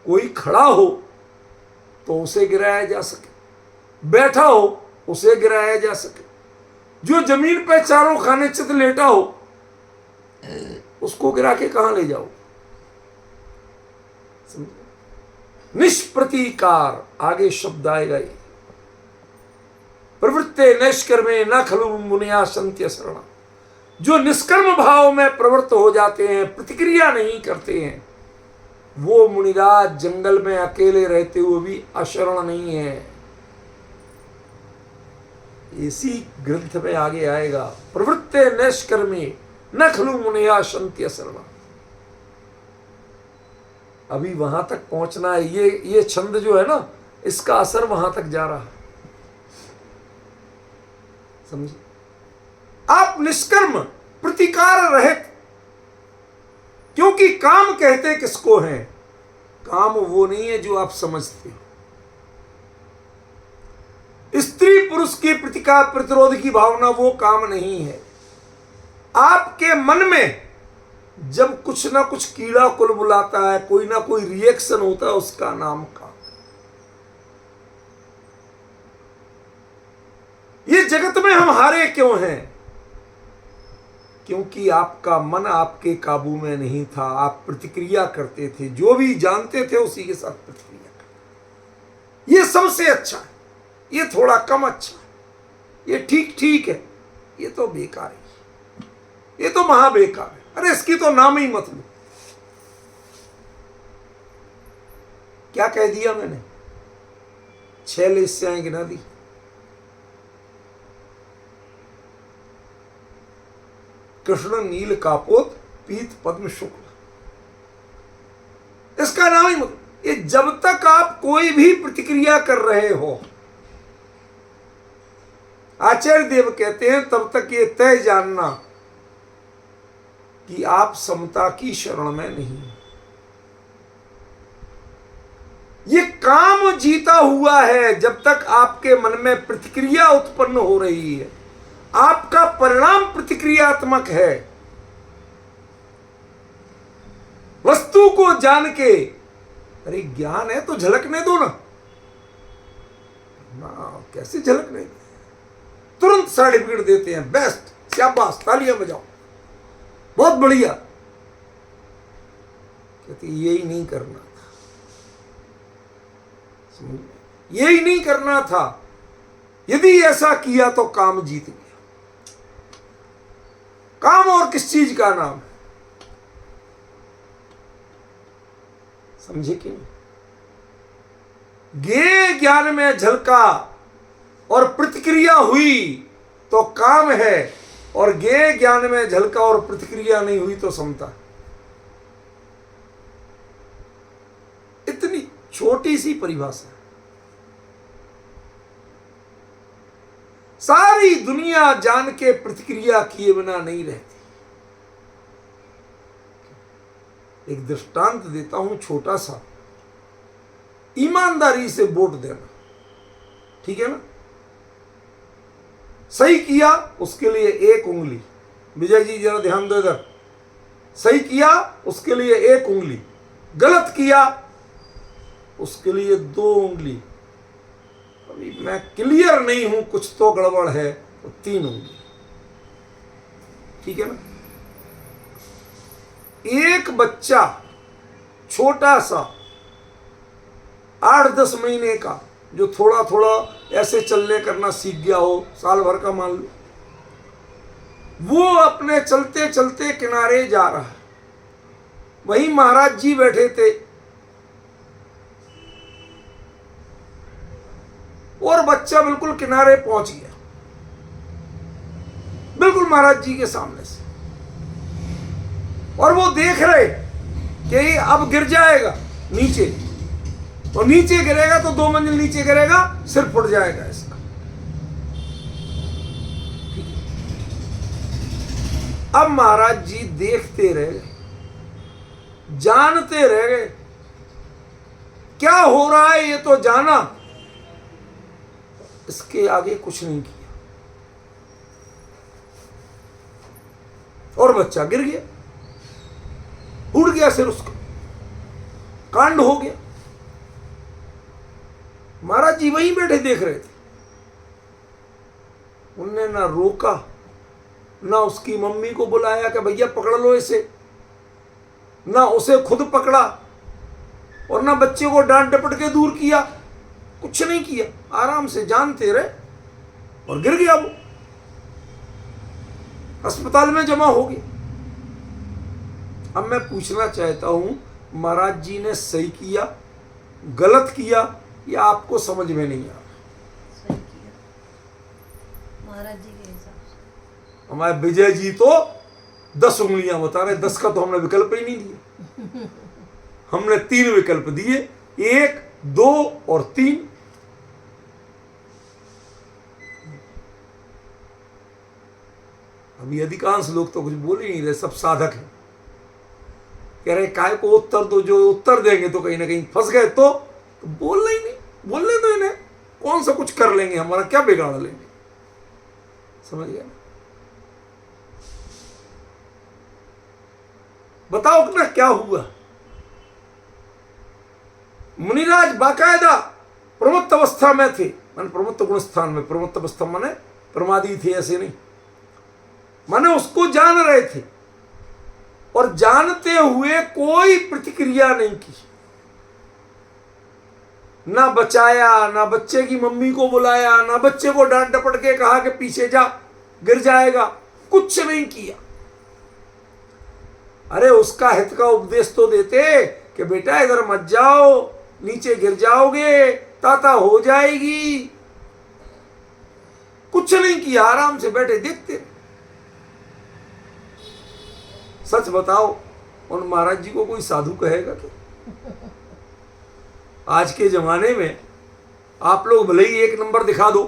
कोई खड़ा हो तो उसे गिराया जा सके, बैठा हो उसे गिराया जा सके। जो जमीन पे चारों खाने चित लेटा हो उसको गिरा के कहां ले जाओ? निष्प्रतीकार, आगे शब्द आएगा ये, प्रवृत्ते निष्कर्मे न खलु मुनिया संत्य शरणा। जो निष्कर्म भाव में प्रवृत्त हो जाते हैं, प्रतिक्रिया नहीं करते हैं, वो मुनिराज जंगल में अकेले रहते हुए भी अशरण नहीं है। इसी ग्रंथ में आगे आएगा, प्रवृत्ते निष्कर्मे न खलु मुनिया संत्य शरणा। अभी वहां तक पहुंचना है। ये छंद जो है ना, इसका असर वहां तक जा रहा है, समझे? आप निष्कर्म प्रतिकार रहित, क्योंकि काम कहते किसको हैं? काम वो नहीं है जो आप समझते हो। स्त्री पुरुष की प्रतिकार प्रतिरोध की भावना वो काम नहीं है। आपके मन में जब कुछ ना कुछ कीड़ा कुलबुलाता है, कोई ना कोई रिएक्शन होता है, उसका नाम काम। ये जगत में हम हारे क्यों हैं? क्योंकि आपका मन आपके काबू में नहीं था। आप प्रतिक्रिया करते थे, जो भी जानते थे उसी के साथ प्रतिक्रिया करते। ये सबसे अच्छा है, ये थोड़ा कम अच्छा है, ये ठीक ठीक है, ये तो बेकार है, ये तो महाबेकार है, अरे इसकी तो नाम ही मत लो। क्या कह दिया मैंने? 6 लेस्याएं गिना दी। कृष्ण नील कापोत पीत पद्म शुक्ल, इसका नाम ही मत। ये जब तक आप कोई भी प्रतिक्रिया कर रहे हो, आचार्य देव कहते हैं, तब तक ये तय जानना कि आप समता की शरण में नहीं। ये काम जीता हुआ है जब तक आपके मन में प्रतिक्रिया उत्पन्न हो रही है, आपका परिणाम प्रतिक्रियात्मक है। वस्तु को जान के, अरे ज्ञान है तो झलकने दो ना, कैसे झलकने? तुरंत सर्टिफिकेट देते हैं, बेस्ट, शाबाश, तालियां बजाओ, बहुत बढ़िया। कहते यही नहीं करना था। यही नहीं करना था। यदि ऐसा किया तो काम जीत गया। काम और किस चीज का नाम है, समझे कि नहीं? ज्ञेय ज्ञान में झलका और प्रतिक्रिया हुई तो काम है, और ज्ञेय ज्ञान में झलका और प्रतिक्रिया नहीं हुई तो समता। इतनी छोटी सी परिभाषा। सारी दुनिया जान के प्रतिक्रिया किए बिना नहीं रहती। एक दृष्टांत देता हूं छोटा सा। ईमानदारी से वोट देना, ठीक है ना? सही किया उसके लिए 1 उंगली। विजय जी जरा ध्यान दो इधर। सही किया उसके लिए 1 उंगली, गलत किया उसके लिए 2 उंगली। अभी मैं क्लियर नहीं हूं, कुछ तो गड़बड़ है, तो 3 उंगली, ठीक है ना? एक बच्चा छोटा सा 8-10 महीने का, जो थोड़ा थोड़ा ऐसे चलने करना सीख गया हो, साल भर का मान लो, वो अपने चलते चलते किनारे जा रहा है। वहीं महाराज जी बैठे थे और बच्चा बिल्कुल किनारे पहुंच गया, बिल्कुल महाराज जी के सामने से, और वो देख रहे कि अब गिर जाएगा नीचे, और नीचे गिरेगा तो 2 मंजिल नीचे गिरेगा, सिर फुट जाएगा इसका। अब महाराज जी देखते रह गए, जानते रह गए क्या हो रहा है, ये तो जाना, इसके आगे कुछ नहीं किया, और बच्चा गिर गया, उड़ गया सिर उसका, कांड हो गया। महाराज जी वहीं बैठे देख रहे थे। उनने ना रोका, ना उसकी मम्मी को बुलाया कि भैया पकड़ लो इसे, ना उसे खुद पकड़ा, और ना बच्चे को डांट डपट के दूर किया, कुछ नहीं किया। आराम से जानते रहे, और गिर गया वो, अस्पताल में जमा हो गया। अब मैं पूछना चाहता हूं, महाराज जी ने सही किया, गलत किया, या आपको समझ में नहीं आ रहा? सही किया महाराज जी के हिसाब से। हमारे विजय जी तो 10 उंगलियां बता रहे, 10 का तो हमने विकल्प ही नहीं दिया। हमने 3 विकल्प दिए, 1, 2 और 3। अभी अधिकांश लोग तो कुछ बोल ही नहीं रहे, सब साधक हैं। कह रहे काय को उत्तर दो, जो उत्तर देंगे तो कहीं ना कहीं फंस गए, तो बोलना ही नहीं, बोलने दो इन्हें, कौन सा कुछ कर लेंगे, हमारा क्या बिगाड़ लेंगे, समझ गए? बताओ ना क्या हुआ। मुनिराज बाकायदा प्रमत्त अवस्था में थे, मान प्रमत्त गुण स्थान में, प्रमत्त अवस्था माने प्रमादी थे ऐसे नहीं, माने उसको जान रहे थे, और जानते हुए कोई प्रतिक्रिया नहीं की, ना बचाया, ना बच्चे की मम्मी को बुलाया, ना बच्चे को डांट डपट के कहा कि पीछे जा गिर जाएगा, कुछ नहीं किया। अरे उसका हित का उपदेश तो देते कि बेटा इधर मत जाओ, नीचे गिर जाओगे, ताता हो जाएगी। कुछ नहीं किया, आराम से बैठे देखते। सच बताओ, उन महाराज जी को कोई साधु कहेगा क्या? आज के जमाने में आप लोग भले ही 1 नंबर दिखा दो,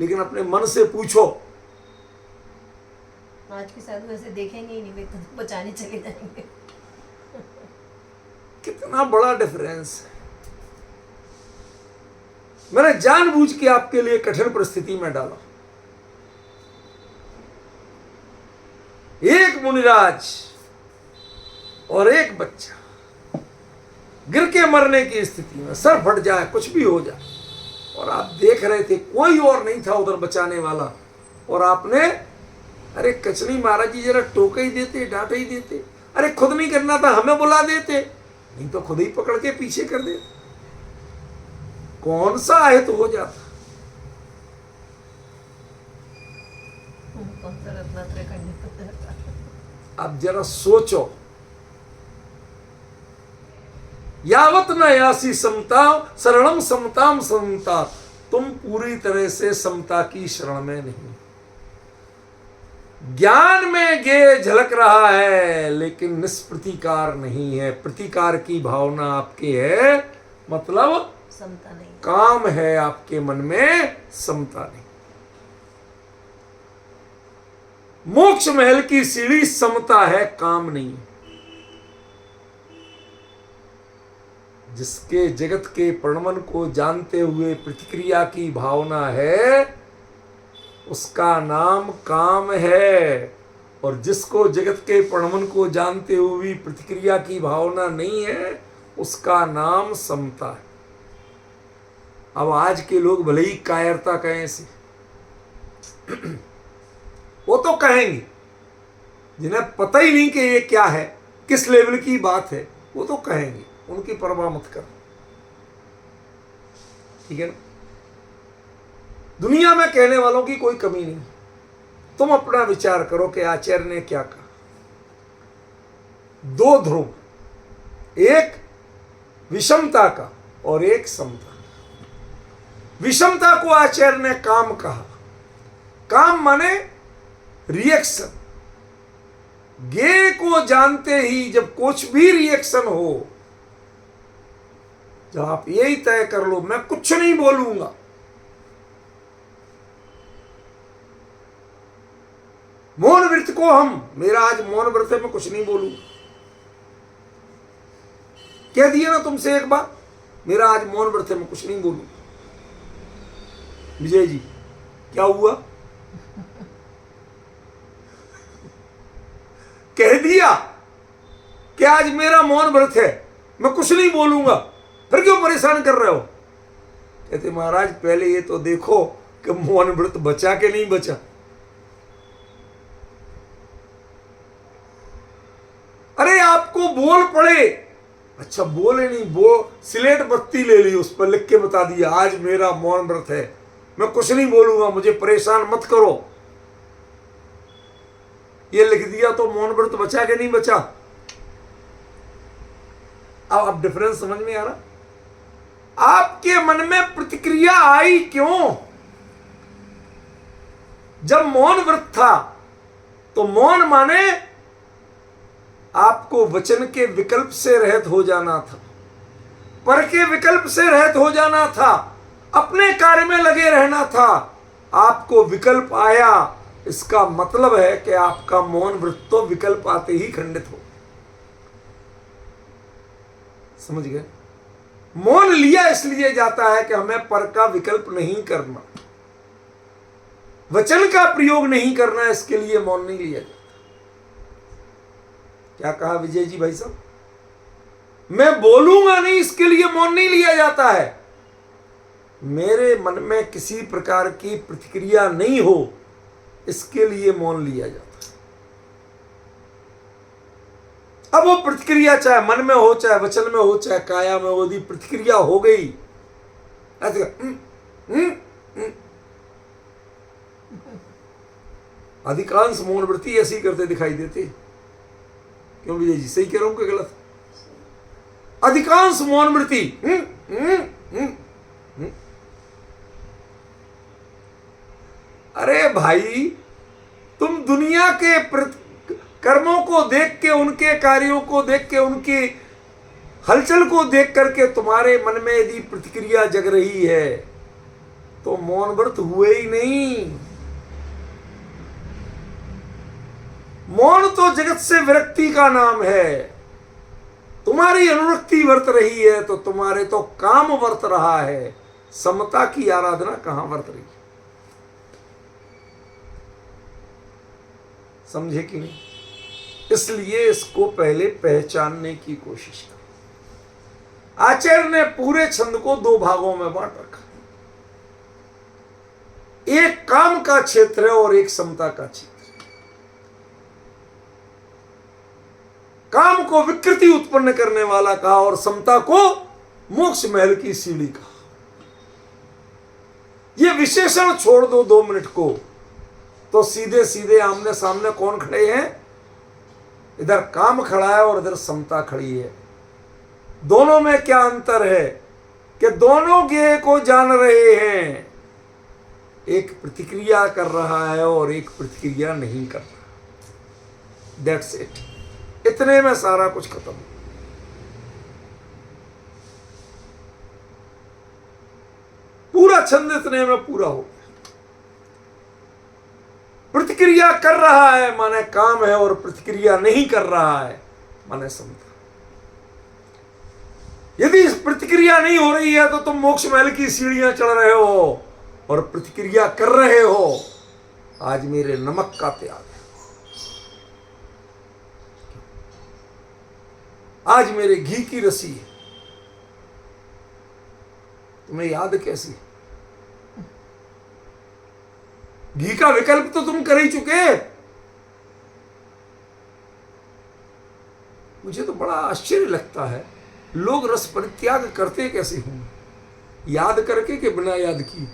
लेकिन अपने मन से पूछो। आज के साधु ऐसे देखेंगे ही नहीं, वे तो बचाने चले जाएंगे। कितना बड़ा डिफरेंस है। मैंने जानबूझ के आपके लिए कठिन परिस्थिति में डाला। एक मुनिराज और एक बच्चा गिर के मरने की स्थिति में, सर फट जाए, कुछ भी हो जाए, और आप देख रहे थे, कोई और नहीं था उधर बचाने वाला, और आपने, अरे कचनी महाराज जी जरा टोक ही देते, डांट ही देते, अरे खुद नहीं करना था हमें बुला देते, नहीं तो खुद ही पकड़ के पीछे कर देते। कौन सा आहित हो जाता। कौन सा रत्नात्रय खंडित होता है? अब जरा सोचो, यावत न यासी समता शरणम समताम समता, तुम पूरी तरह से समता की शरण में नहीं। ज्ञान में गे झलक रहा है लेकिन निष्प्रतिकार नहीं है। प्रतिकार की भावना आपके है, मतलब समता नहीं। काम है आपके मन में, समता नहीं। मोक्ष महल की सीढ़ी समता है, काम नहीं। जिसके जगत के प्रणमन को जानते हुए प्रतिक्रिया की भावना है, उसका नाम काम है। और जिसको जगत के प्रणमन को जानते हुए भी प्रतिक्रिया की भावना नहीं है, उसका नाम समता है। अब आज के लोग भले ही कायरता कहें से, वो तो कहेंगे, जिन्हें पता ही नहीं कि ये क्या है, किस लेवल की बात है, वो तो कहेंगे, उनकी परवाह मत करो, ठीक है ना। दुनिया में कहने वालों की कोई कमी नहीं। तुम अपना विचार करो कि आचार्य ने क्या कहा। दो ध्रुव, एक विषमता का और एक समता। विषमता को आचार्य ने काम कहा। काम माने रिएक्शन। गे को जानते ही जब कुछ भी रिएक्शन हो, जब आप यही तय कर लो मैं कुछ नहीं बोलूंगा, मौन व्रत को मेरा आज मौन व्रत है, मैं कुछ नहीं बोलूंगा। कह दिया ना तुमसे एक बार, मेरा आज मौन व्रत है, मैं कुछ नहीं बोलूंगा। विजय जी क्या हुआ? कह दिया कि आज मेरा मौन व्रत है, मैं कुछ नहीं बोलूंगा, फिर क्यों परेशान कर रहे हो? कहते महाराज पहले ये तो देखो कि मौन व्रत बचा के नहीं बचा। अरे आपको बोल पड़े, अच्छा बोले नहीं, सिलेट बत्ती ले ली, उस पर लिख के बता दिया आज मेरा मौन व्रत है, मैं कुछ नहीं बोलूंगा, मुझे परेशान मत करो, ये लिख दिया तो मौन व्रत बचा के नहीं बचा? अब डिफरेंस समझ में आ रहा? आपके मन में प्रतिक्रिया आई क्यों? जब मौन व्रत था तो मौन माने आपको वचन के विकल्प से रहित हो जाना था, पर के विकल्प से रहित हो जाना था, अपने कार्य में लगे रहना था। आपको विकल्प आया, इसका मतलब है कि आपका मौन व्रत तो विकल्प आते ही खंडित हो। समझ गए? मौन लिया इसलिए जाता है कि हमें पर का विकल्प नहीं करना, वचन का प्रयोग नहीं करना, इसके लिए मौन नहीं लिया जाता। क्या कहा विजय जी भाई साहब? मैं बोलूंगा नहीं इसके लिए मौन नहीं लिया जाता है। मेरे मन में किसी प्रकार की प्रतिक्रिया नहीं हो, इसके लिए मौन लिया जाता है। अब वो प्रतिक्रिया चाहे मन में हो, चाहे वचन में हो, चाहे काया में हो, यदि प्रतिक्रिया हो गई ऐसे अधिकांश मौन व्रती ऐसी करते दिखाई देते। क्यों विजय जी, सही कह रहा हूं कि गलत? अधिकांश मौन व्रती अरे भाई, तुम दुनिया के कर्मों को देख के, उनके कार्यों को देख के, उनकी हलचल को देख करके तुम्हारे मन में यदि प्रतिक्रिया जग रही है तो मौन व्रत हुए ही नहीं। मौन तो जगत से विरक्ति का नाम है। तुम्हारी अनुरक्ति वर्त रही है तो तुम्हारे तो काम वर्त रहा है, समता की आराधना कहां वर्त रही है? समझे कि नहीं? इसलिए इसको पहले पहचानने की कोशिश करो। आचार्य ने पूरे छंद को दो भागों में बांट रखा, एक काम का क्षेत्र है और एक समता का क्षेत्र। काम को विकृति उत्पन्न करने वाला कहा और समता को मोक्ष महल की सीढ़ी कहा। ये विशेषण छोड़ दो 2 मिनट को, तो सीधे सीधे आमने सामने कौन खड़े हैं? इधर काम खड़ा है और इधर समता खड़ी है। दोनों में क्या अंतर है कि दोनों ज्ञेय को जान रहे हैं, एक प्रतिक्रिया कर रहा है और एक प्रतिक्रिया नहीं कर रहा। That's it. इतने में सारा कुछ खत्म। पूरा छंद इतने में पूरा हो। प्रतिक्रिया कर रहा है माने काम है, और प्रतिक्रिया नहीं कर रहा है माने समता। यदि प्रतिक्रिया नहीं हो रही है तो तुम मोक्ष महल की सीढ़ियां चढ़ रहे हो, और प्रतिक्रिया कर रहे हो आज मेरे नमक का त्याग है, आज मेरे घी की रसी है। तुम्हें याद कैसी? घी का विकल्प तो तुम कर ही चुके। मुझे तो बड़ा आश्चर्य लगता है लोग रस परित्याग करते कैसे होंगे, याद करके कि बिना याद किए।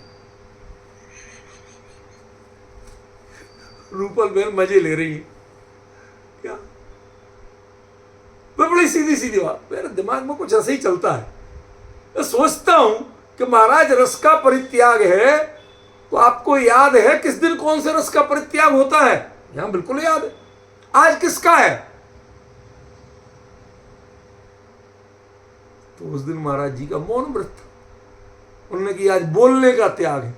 रूपल बहन मजे ले रही है क्या? मैं बड़ी सीधी सीधी बात, मेरे दिमाग में कुछ ऐसा ही चलता है। मैं सोचता हूं कि महाराज रस का परित्याग है, तो आपको याद है किस दिन कौन से रस का परित्याग होता है? यहां बिल्कुल याद है। आज किसका है? तो उस दिन महाराज जी का मौन व्रत था। उन्होंने कि आज बोलने का त्याग है।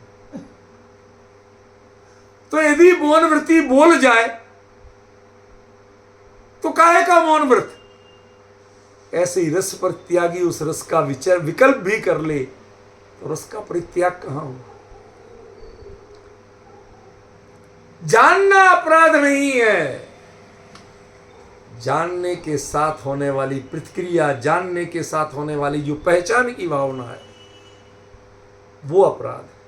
तो यदि मौन व्रती बोल जाए तो काहे का मौन व्रत? ऐसे ही रस पर त्यागी उस रस का विकल्प भी कर ले तो रस का परित्याग कहां होगा? जानना अपराध नहीं है, जानने के साथ होने वाली प्रतिक्रिया, जानने के साथ होने वाली जो पहचान की भावना है वो अपराध है।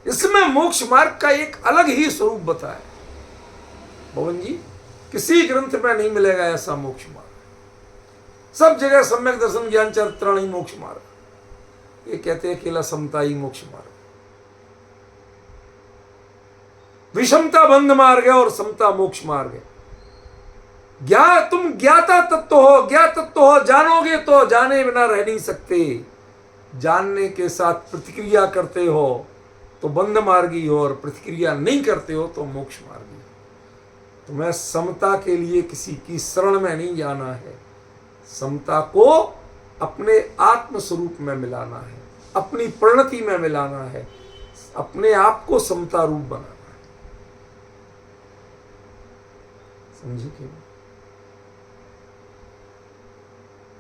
इसमें मोक्ष मार्ग का एक अलग ही स्वरूप बताया पवन जी, किसी ग्रंथ में नहीं मिलेगा ऐसा मोक्ष मार्ग। सब जगह सम्यक दर्शन ज्ञान चरित्राण ही मोक्ष मार्ग, ये कहते हैं अकेला समता ही मोक्ष मार्ग। विषमता बंध मार्ग है और समता मोक्ष मार्ग है। तुम ज्ञाता तत्व हो, ज्ञात तत्व हो, जानोगे तो जाने बिना रह नहीं सकते। जानने के साथ प्रतिक्रिया करते हो तो बंध मार्गी हो, और प्रतिक्रिया नहीं करते हो तो मोक्ष मार्गी हो। तुम्हें समता के लिए किसी की शरण में नहीं जाना है, समता को अपने आत्म स्वरूप में मिलाना है, अपनी परिणति में मिलाना है, अपने आप को समता रूप बनाना है। समझे कि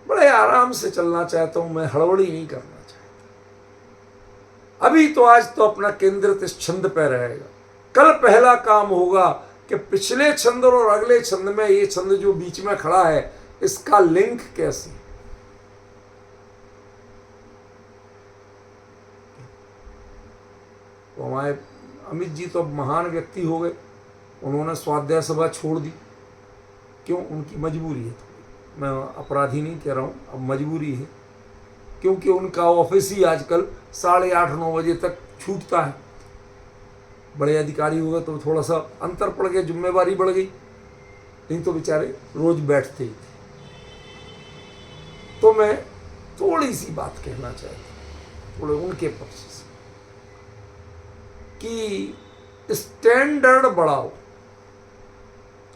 बड़े आराम से चलना चाहता हूं मैं, हड़बड़ी नहीं करना चाहता। अभी तो आज तो अपना केंद्रित इस छंद पे रहेगा। कल पहला काम होगा कि पिछले छंद और अगले छंद में ये छंद जो बीच में खड़ा है इसका लिंक कैसे। तो हमारे अमित जी तो अब महान व्यक्ति हो गए, उन्होंने स्वाध्याय सभा छोड़ दी। क्यों? उनकी मजबूरी है। मैं अपराधी नहीं कह रहा हूँ, अब मजबूरी है, क्योंकि उनका ऑफिस ही आजकल 8:30-9 बजे तक छूटता है। बड़े अधिकारी हो गए तो थोड़ा सा अंतर पड़ गया, जिम्मेवारी बढ़ गई, नहीं तो बेचारे रोज बैठते ही थे। तो मैं थोड़ी सी बात कहना चाहता हूँ, थोड़े उनके पक्ष से, कि स्टैंडर्ड बढ़ाओ।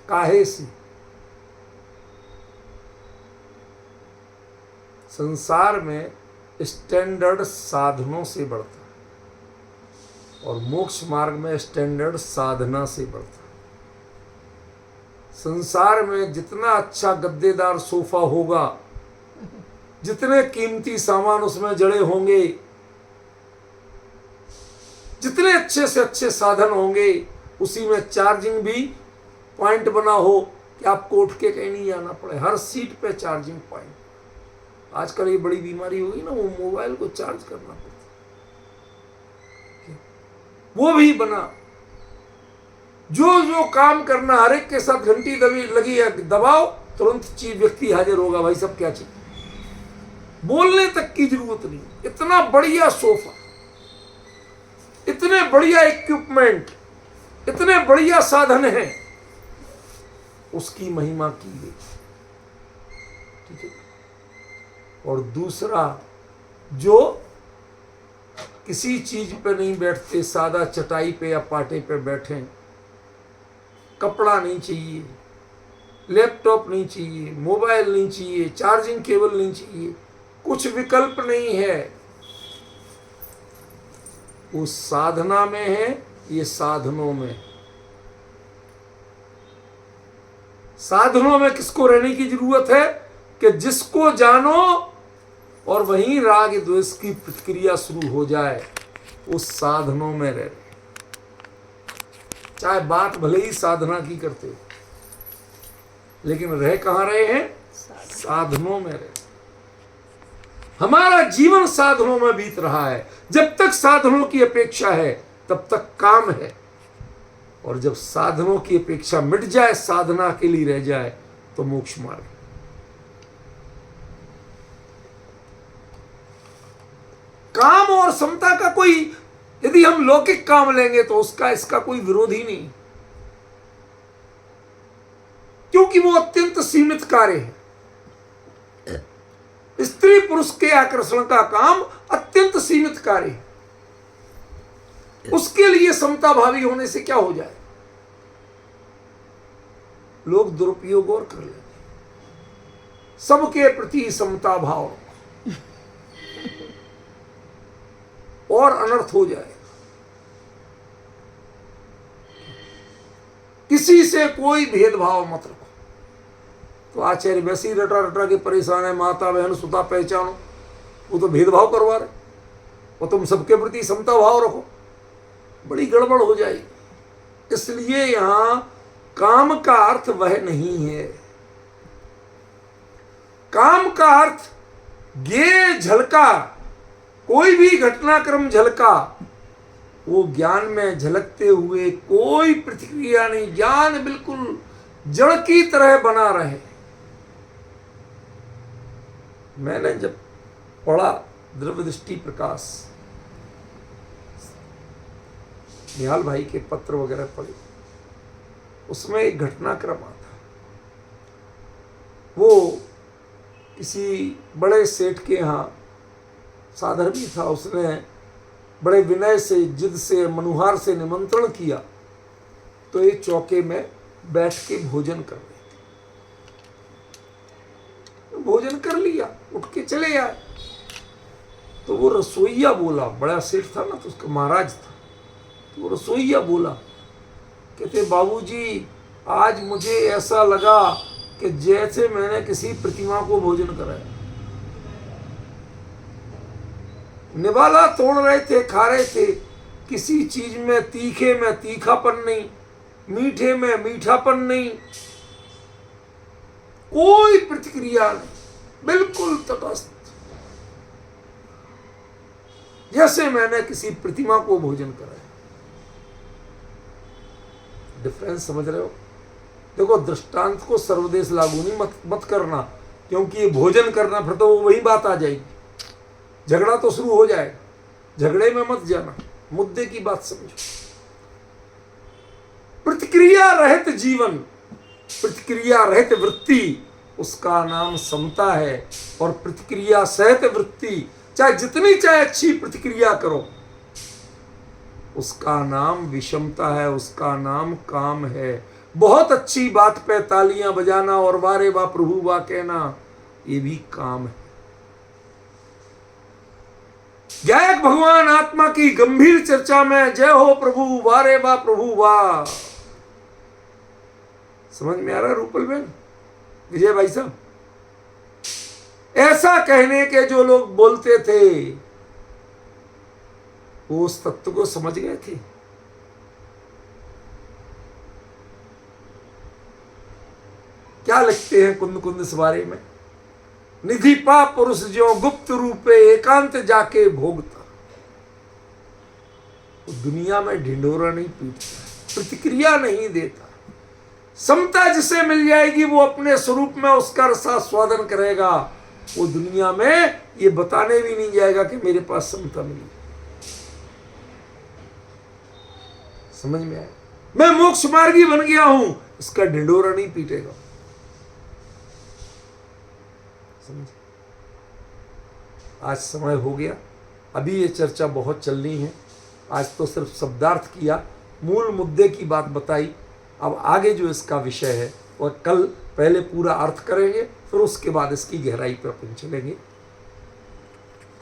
काहे से? संसार में स्टैंडर्ड साधनों से बढ़ता है और मोक्ष मार्ग में स्टैंडर्ड साधना से बढ़ता है। संसार में जितना अच्छा गद्देदार सोफा होगा, जितने कीमती सामान उसमें जड़े होंगे, जितने अच्छे से अच्छे साधन होंगे, उसी में चार्जिंग भी पॉइंट बना हो कि आपको उठ के कहीं नहीं जाना पड़े, हर सीट पे चार्जिंग पॉइंट। आजकल ये बड़ी बीमारी होगी ना, वो मोबाइल को चार्ज करना पड़ता, वो भी बना। जो जो काम करना, हर एक के साथ घंटी दबी लगी है, दबाओ तुरंत चीज व्यक्ति हाजिर होगा। भाई सब क्या चाहिए? बोलने तक की जरूरत नहीं। इतना बढ़िया सोफा, इतने बढ़िया इक्विपमेंट, इतने बढ़िया साधन हैं, उसकी महिमा की गई। ठीक है। और दूसरा, जो किसी चीज पे नहीं बैठते, सादा चटाई पे या पाटे पे बैठे, कपड़ा नहीं चाहिए, लैपटॉप नहीं चाहिए, मोबाइल नहीं चाहिए, चार्जिंग केबल नहीं चाहिए, कुछ विकल्प नहीं है, वो साधना में है, ये साधनों में। साधनों में किसको रहने की जरूरत है कि जिसको जानो और वहीं राग द्वेष की प्रतिक्रिया शुरू हो जाए, उस साधनों में रहे। चाहे बात भले ही साधना की करते हो, लेकिन रह कहां रहे हैं? साधनों में रहे। हमारा जीवन साधनों में बीत रहा है। जब तक साधनों की अपेक्षा है तब तक काम है, और जब साधनों की अपेक्षा मिट जाए, साधना के लिए रह जाए, तो मोक्ष मार्ग। काम और समता का कोई, यदि हम लौकिक काम लेंगे तो उसका इसका कोई विरोध ही नहीं, क्योंकि वो अत्यंत सीमित कार्य है। स्त्री पुरुष के आकर्षण का काम अत्यंत सीमित कार्य है, उसके लिए समता भावी होने से क्या हो जाए? लोग दुरुपयोग और कर लेते, सबके प्रति समता भाव, और अनर्थ हो जाए। किसी से कोई भेदभाव मत रखो। तो आचार्य वैसे ही रटा रटा के परेशान है, माता बहन सुता पहचानो, वो तो भेदभाव करवा रहे, वो तुम सबके प्रति समता भाव रखो, बड़ी गड़बड़ हो जाएगी। इसलिए यहां काम का अर्थ वह नहीं है। काम का अर्थ ये झलका, कोई भी घटनाक्रम झलका, वो ज्ञान में झलकते हुए कोई प्रतिक्रिया नहीं, ज्ञान बिल्कुल जड़ की तरह बना रहे। मैंने जब पढ़ा द्रव्य दृष्टि प्रकाश, निहाल भाई के पत्र वगैरह पढ़े, उसमें एक घटनाक्रम आता। वो किसी बड़े सेठ के यहाँ साधर भी था, उसने बड़े विनय से, जिद से, मनुहार से निमंत्रण किया, तो एक चौके में बैठ के भोजन कर रहे थे। भोजन कर लिया, उठ के चले आए, तो वो रसोइया बोला, बड़ा सेठ था ना, तो उसका महाराज था, तो वो रसोइया बोला, कहते बाबूजी आज मुझे ऐसा लगा कि जैसे मैंने किसी प्रतिमा को भोजन कराया। निवाला तोड़ रहे थे, खा रहे थे, किसी चीज में तीखे में तीखापन नहीं, मीठे में मीठापन नहीं, कोई प्रतिक्रिया नहीं, बिल्कुल तटस्थ, जैसे मैंने किसी प्रतिमा को भोजन कराया। डिफरेंस समझ रहे हो? देखो, दृष्टांत को सर्वदेश लागू नहीं मत करना, क्योंकि ये भोजन करना, फिर तो वही बात आ जाएगी, झगड़ा तो शुरू हो जाएगा। झगड़े में मत जाना, मुद्दे की बात समझो। प्रतिक्रिया रहित जीवन, प्रतिक्रिया रहित वृत्ति, उसका नाम समता है। और प्रतिक्रिया सहित वृत्ति, चाहे जितनी चाहे अच्छी प्रतिक्रिया करो, उसका नाम विषमता है, उसका नाम काम है। बहुत अच्छी बात पे तालियां बजाना और वारे वाह प्रभु वाह कहना, ये भी काम है। गायक भगवान आत्मा की गंभीर चर्चा में जय हो प्रभु, वारे वाह प्रभु वाह। समझ में आ रहा है रूपल बहन, विजय भाई साहब? ऐसा कहने के जो लोग बोलते थे, वो उस तत्व को समझ गए थे। क्या लिखते हैं कुंद कुंद इस बारे में? निधि पा पुरुष जो गुप्त रूपे एकांत जाके भोगता। वो दुनिया में ढिंढोरा नहीं पीटता, प्रतिक्रिया नहीं देता। समता जिसे मिल जाएगी वो अपने स्वरूप में उसका रसास्वादन करेगा। वो दुनिया में ये बताने भी नहीं जाएगा कि मेरे पास समता मिली। समझ में आया? मैं मोक्ष मार्गी बन गया हूं, इसका ढिंडोरा नहीं पीटेगा। समझ? आज समय हो गया, अभी ये चर्चा बहुत चलनी है। आज तो सिर्फ शब्दार्थ किया, मूल मुद्दे की बात बताई। अब आगे जो इसका विषय है और कल पहले पूरा अर्थ करेंगे, फिर उसके बाद इसकी गहराई पर अपन चलेंगे।